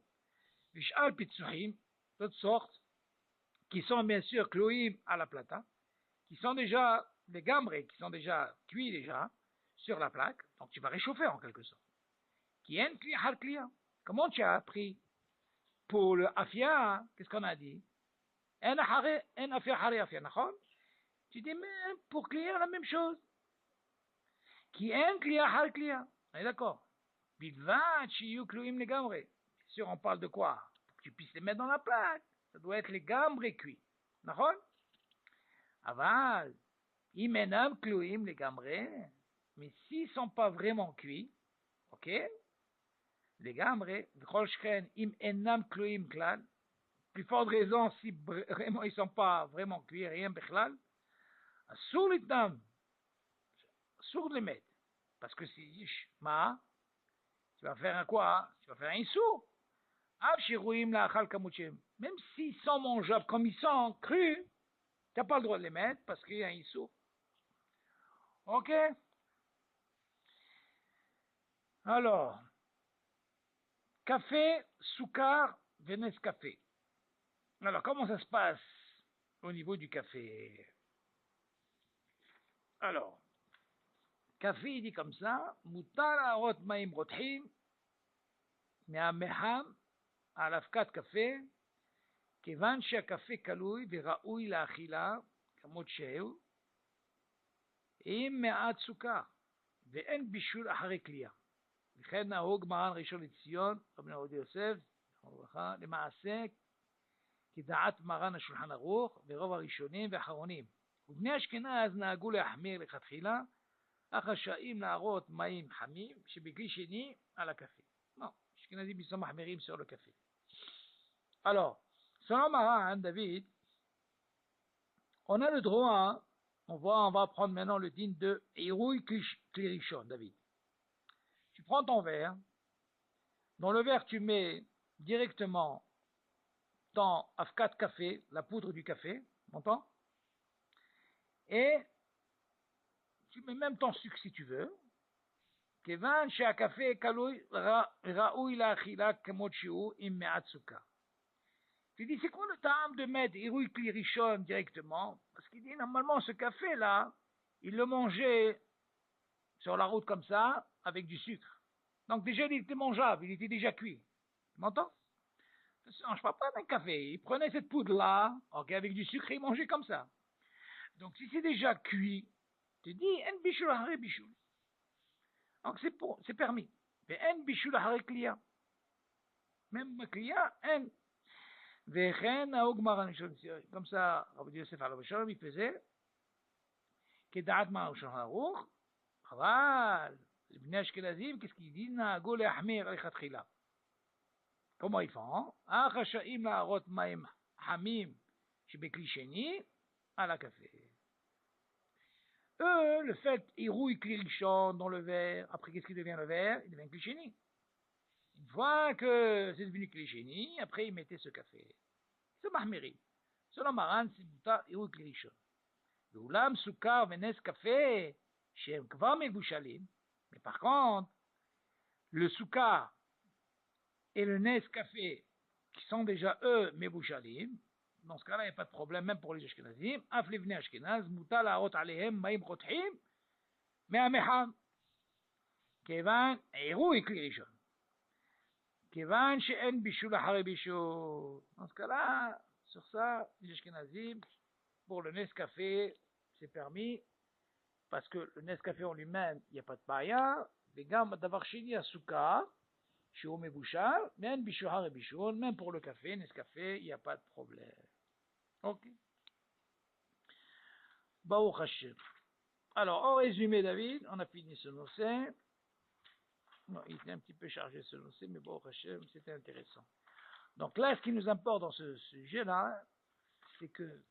Les sh'al pitsuhim, toutes sortes, qui sont bien sûr cloïm à la plata, qui sont déjà des gambrés, qui sont déjà cuits déjà, sur la plaque, donc tu vas réchauffer en quelque sorte. Qui est un client. Comment tu as appris? Pour le afia, qu'est-ce qu'on a dit? Un afia hari afia, d'accord? Tu dis, mais pour client, la même chose. Qui est un client har client. On est d'accord? Bilvat, chiyu kluim les gambrés. Bien sûr, on parle de quoi? Pour que tu puisses les mettre dans la plaque. Ça doit être les gambrés cuits. D'accord? Aval, imenam kluim les gambrés. Mais s'ils ne sont pas vraiment cuits, ok? Les gambrés, im enam kluim klal. Plus forte raison, si vraiment ils ne sont pas vraiment cuits, rien bechlal. Asur l'itnam. Asur les mettre. Parce que si ma, tu vas faire un quoi? Tu vas faire un sou. Même s'ils sont mangeables comme ils sont crus, tu n'as pas le droit de les mettre parce qu'il y a un sou. Ok? Alors, café, soukar, Nescafé. Alors, comment ça se passe au niveau du café? Alors, café, il dit comme ça, Mutara rot maim rothim, me'ameham, על אבקת קפה, כיוון שהקפה קלוי וראוי לאכילה, כמות שהוא, עם מעט סוכר, ואין בישול אחרי קליעה. לכן נהוג מרן ראשון לציון, רבי עובדיה יוסף, למעשה, כדעת מרן השולחן ערוך, ורוב הראשונים ואחרונים. ובני אשכנז נהגו להחמיר לכתחילה, אך רשאים להראות מים חמים, שבכלי שני על הקפה. Non, Ashkenazim ils sont mahmirim sur le café. Alors, selon Maran, David, on a le droit, on va prendre maintenant le din de Irouï Klirishon, David. Tu prends ton verre, dans le verre tu mets directement ton afkat café, la poudre du café, m'entends? Et tu mets même ton sucre si tu veux. כיוון שהקפה קלוי ראוי לאכילה כמות שהוא עם מעט סוכר. Tu dis, c'est quoi le temps de mettre Irouï Klirishon directement? Parce qu'il dit, normalement, ce café-là, il le mangeait sur la route comme ça, avec du sucre. Donc déjà, il était mangeable, il était déjà cuit. Tu m'entends? Ça ne mange pas d'un café. Il prenait cette poudre-là, ok, avec du sucre, et il mangeait comme ça. Donc si c'est déjà cuit, tu dis, en bichoul haré bichoul. Donc c'est permis. Mais en bichoul haré kliya. Même kliya, en. Comme ça, Rabbi Yosef Alav Shalom, il faisait, כדעת מרן שולחן ערוך, אבל בני אשכנזים, qu'est-ce qu'ils disent? נהגו להחמיר לכתחילה. Comment ils font? אך רשאים להראות מים חמים שבכלי שני על הקפה. Eux, le fait, ils rouillent Klirishon dans le verre. Après, qu'est-ce qui devient le verre? Il devient Klisheni. Une fois que c'est devenu Klisheni, après, ils mettaient ce café. C'est Mahmiri. Selon Maran, c'est Mutar, ils rouillent Klirishon. L'oulam, Soukar, Venes, Café, Shem, Kva, Megushalim. Mais par contre, le Soukar et le Nescafé, qui sont déjà eux, Megushalim, dans ce cas-là, il n'y a pas de problème, même pour les Ashkenazim. Af livnei Ashkenaz, mutal ha'arot alehem, maim rotchim, me'ameham. Kevan, Irouï Klirishon. Kevan, she'en bishul ahare bishul. Dans ce cas-là, sur ça, les Ashkenazim, pour le Nescafé, c'est permis, parce que le Nescafé en lui-même, il n'y a pas de baya. Les gars, d'avoir chini à Soukar, Shio Mebouchal, même Bishouhar et Bichoun, même pour le café, Nescafé, il n'y a pas de problème. Ok. Baruch Hashem. Alors, en résumé, David, on a fini ce nocé. Non, il était un petit peu chargé ce nocé, mais bon, Hachem, c'était intéressant. Donc là, ce qui nous importe dans ce sujet-là, c'est que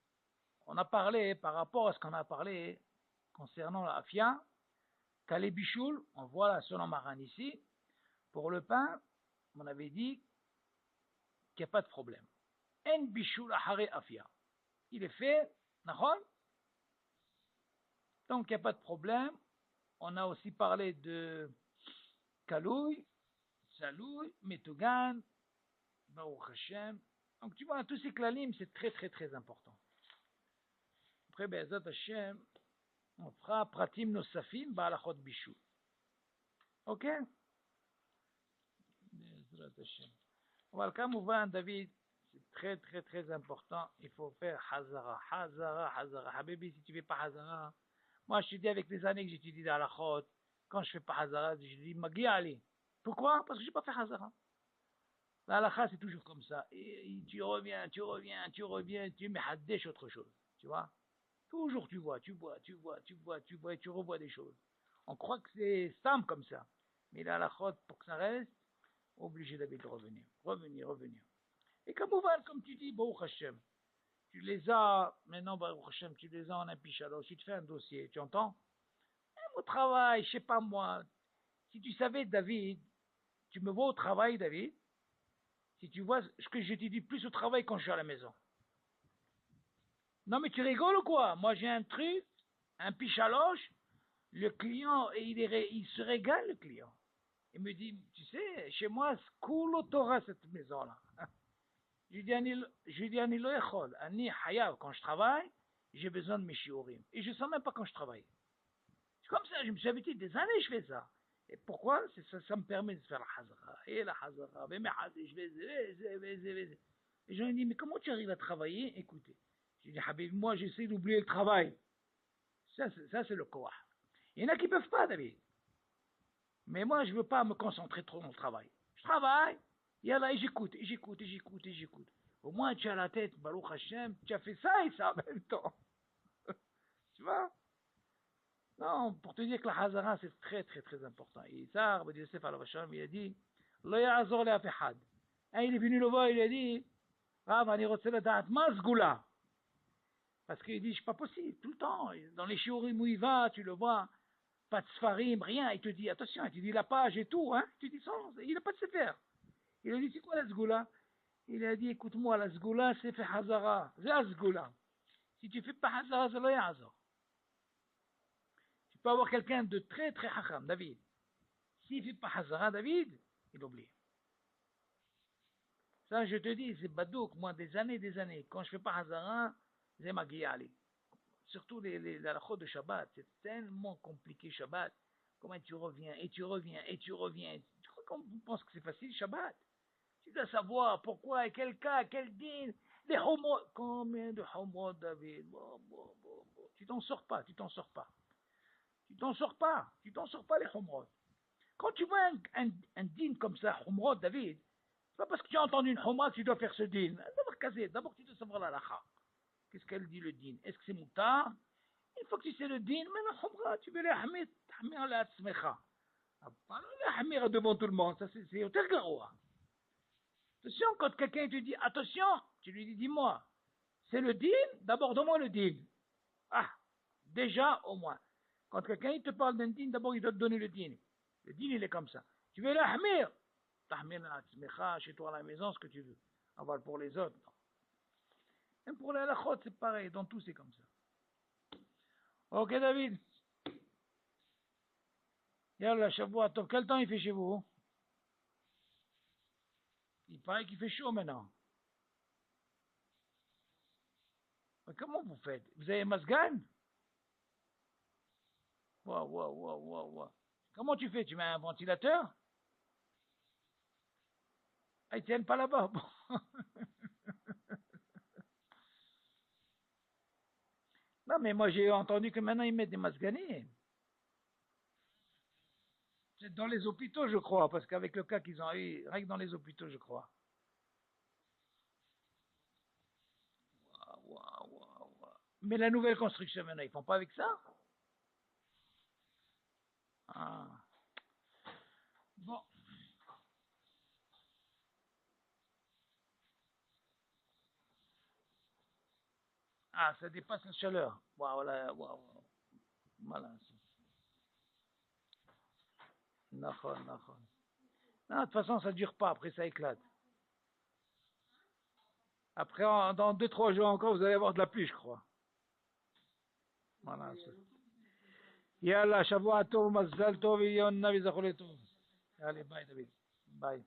on a parlé, par rapport à ce qu'on a parlé concernant la afia, Kalé Bichoul, on voit la Solon Maran ici, pour le pain, on avait dit qu'il n'y a pas de problème. En Bichoul Ahare Afia. Il est fait, d'accord? Donc il n'y a pas de problème. On a aussi parlé de Kalouy, Salouy, Metougan, Baruch Hashem. Donc tu vois, tous ces klalim, c'est très très très important. Après, Be'ezat Hashem, on fera Pratim Nosafim, Ba'alachot Bishou. Ok? Be'ezat Hashem. Voilà, comme David, c'est très très très important. Il faut faire Hazara, Hazara, Hazara. Habibi, si tu ne fais pas Hazara, moi je te dis avec les années que j'étudie dans la Chod, quand je ne fais pas Hazara, je dis Magi Ali. Pourquoi? Parce que je n'ai pas fait Hazara. La halakha, c'est toujours comme ça. Et tu reviens, tu mets haddesh autre chose. Tu vois? Toujours tu vois, et tu revois des choses. On croit que c'est simple comme ça. Mais la halakha, pour que ça reste, obligé de revenir. Et comme tu dis, Baruch Hashem, tu les as, maintenant Baruch Hashem, tu les as en un pichalo, si tu fais un dossier, tu entends? Même au travail, je sais pas moi, si tu savais David, tu me vois au travail David, si tu vois ce que je te dis plus au travail quand je suis à la maison. Non mais tu rigoles ou quoi? Moi j'ai un truc, un pichaloche, le client, il se régale le client. Il me dit, tu sais, chez moi, c'est cool au Torah cette maison-là. Je lui dis, Ani lo echol, Ani hayav, quand je travaille, j'ai besoin de mes shiurim. Et je ne sens même pas quand je travaille. C'est comme ça, je me suis habitué, des années je fais ça. Et pourquoi? Ça me permet de faire la hazara. Et la hazara, mais je vais. Et je lui dis, mais comment tu arrives à travailler? Écoutez. Je dis, Habib, moi j'essaie d'oublier le travail. Ça c'est le koah. Il y en a qui ne peuvent pas, David. Mais moi, je ne veux pas me concentrer trop dans le travail. Je travaille, et là, j'écoute. Au moins, tu as la tête, Baruch Hashem, tu as fait ça et ça en même temps. Tu vois? Non, pour te dire que la Hazara, c'est très, très, très important. Et ça, Rabbi Yosef al-Vasham, il a dit, Lo ya'azor le afehad. Il est venu le voir, il a dit, Rav, ani rotse ledat, ma zgoula. Parce qu'il dit, c'est pas possible, tout le temps. Dans les shiurim où il va, tu le vois, pas de sfarim, rien. Il te dit, attention, il te dit la page et tout, hein. Tu dis, il n'a pas de sefer. Il a dit, c'est quoi la zgoula? Il a dit, écoute-moi, la zgoula, c'est fait hazara. C'est la zgoula. Si tu fais pas hazara, c'est le yazor. Tu peux avoir quelqu'un de très, très hacham, David. S'il fait pas hazara, David, il oublie. Ça, je te dis, c'est badouk, moi, des années. Quand je fais pas hazara, c'est ma guiali. Surtout les halachot de Shabbat. C'est tellement compliqué, Shabbat. Comment tu reviens. Tu crois qu'on pense que c'est facile, Shabbat? Tu dois savoir pourquoi, et quel cas, quel din, les homos. Combien de homos, David? Bon. Tu t'en sors pas, les homos. Quand tu vois un din comme ça, homos, David, c'est pas parce que tu as entendu une homa que tu dois faire ce din. D'abord, tu dois savoir la lacha. Qu'est-ce qu'elle dit le din? Est-ce que c'est moutar? Une fois que tu sais le din, maintenant, homra, tu veux les hamir la tzmecha. Pas les hamir devant tout le monde, ça c'est au tergaroua. Attention, quand quelqu'un te dit attention, tu lui dis dis-moi, c'est le din, d'abord donne-moi le din. Ah, déjà au moins. Quand quelqu'un te parle d'un din, d'abord il doit te donner le din. Le din il est comme ça. Tu veux l'ahmir, t'ahmir la tzmecha, chez toi à la maison, ce que tu veux. Avoir pour les autres, non. Même pour les halachot, c'est pareil, dans tout c'est comme ça. Ok David. Yallah, Shavua Tov. Quel temps il fait chez vous? Il paraît qu'il fait chaud maintenant. Mais comment vous faites? Vous avez masgan? Waouh. Comment tu fais? Tu mets un ventilateur? Ah, ils tiennent pas là-bas. Bon. Non, mais moi j'ai entendu que maintenant ils mettent des masganés. C'est dans les hôpitaux, je crois, parce qu'avec le cas qu'ils ont eu, rien que dans les hôpitaux, je crois. Waouh. Mais la nouvelle construction maintenant, ils font pas avec ça? Ah. Bon. Ah, ça dépasse la chaleur. Waouh, là, waouh. Voilà. D'accord, d'accord. Non, de toute façon, ça dure pas, après ça éclate. Après, dans 2-3 jours encore, vous allez avoir de la pluie, je crois. Voilà. Yallah, Shavua Tov, Mazdal Tov, Yon Navi Zachole Tov. Allez, bye, David. Bye.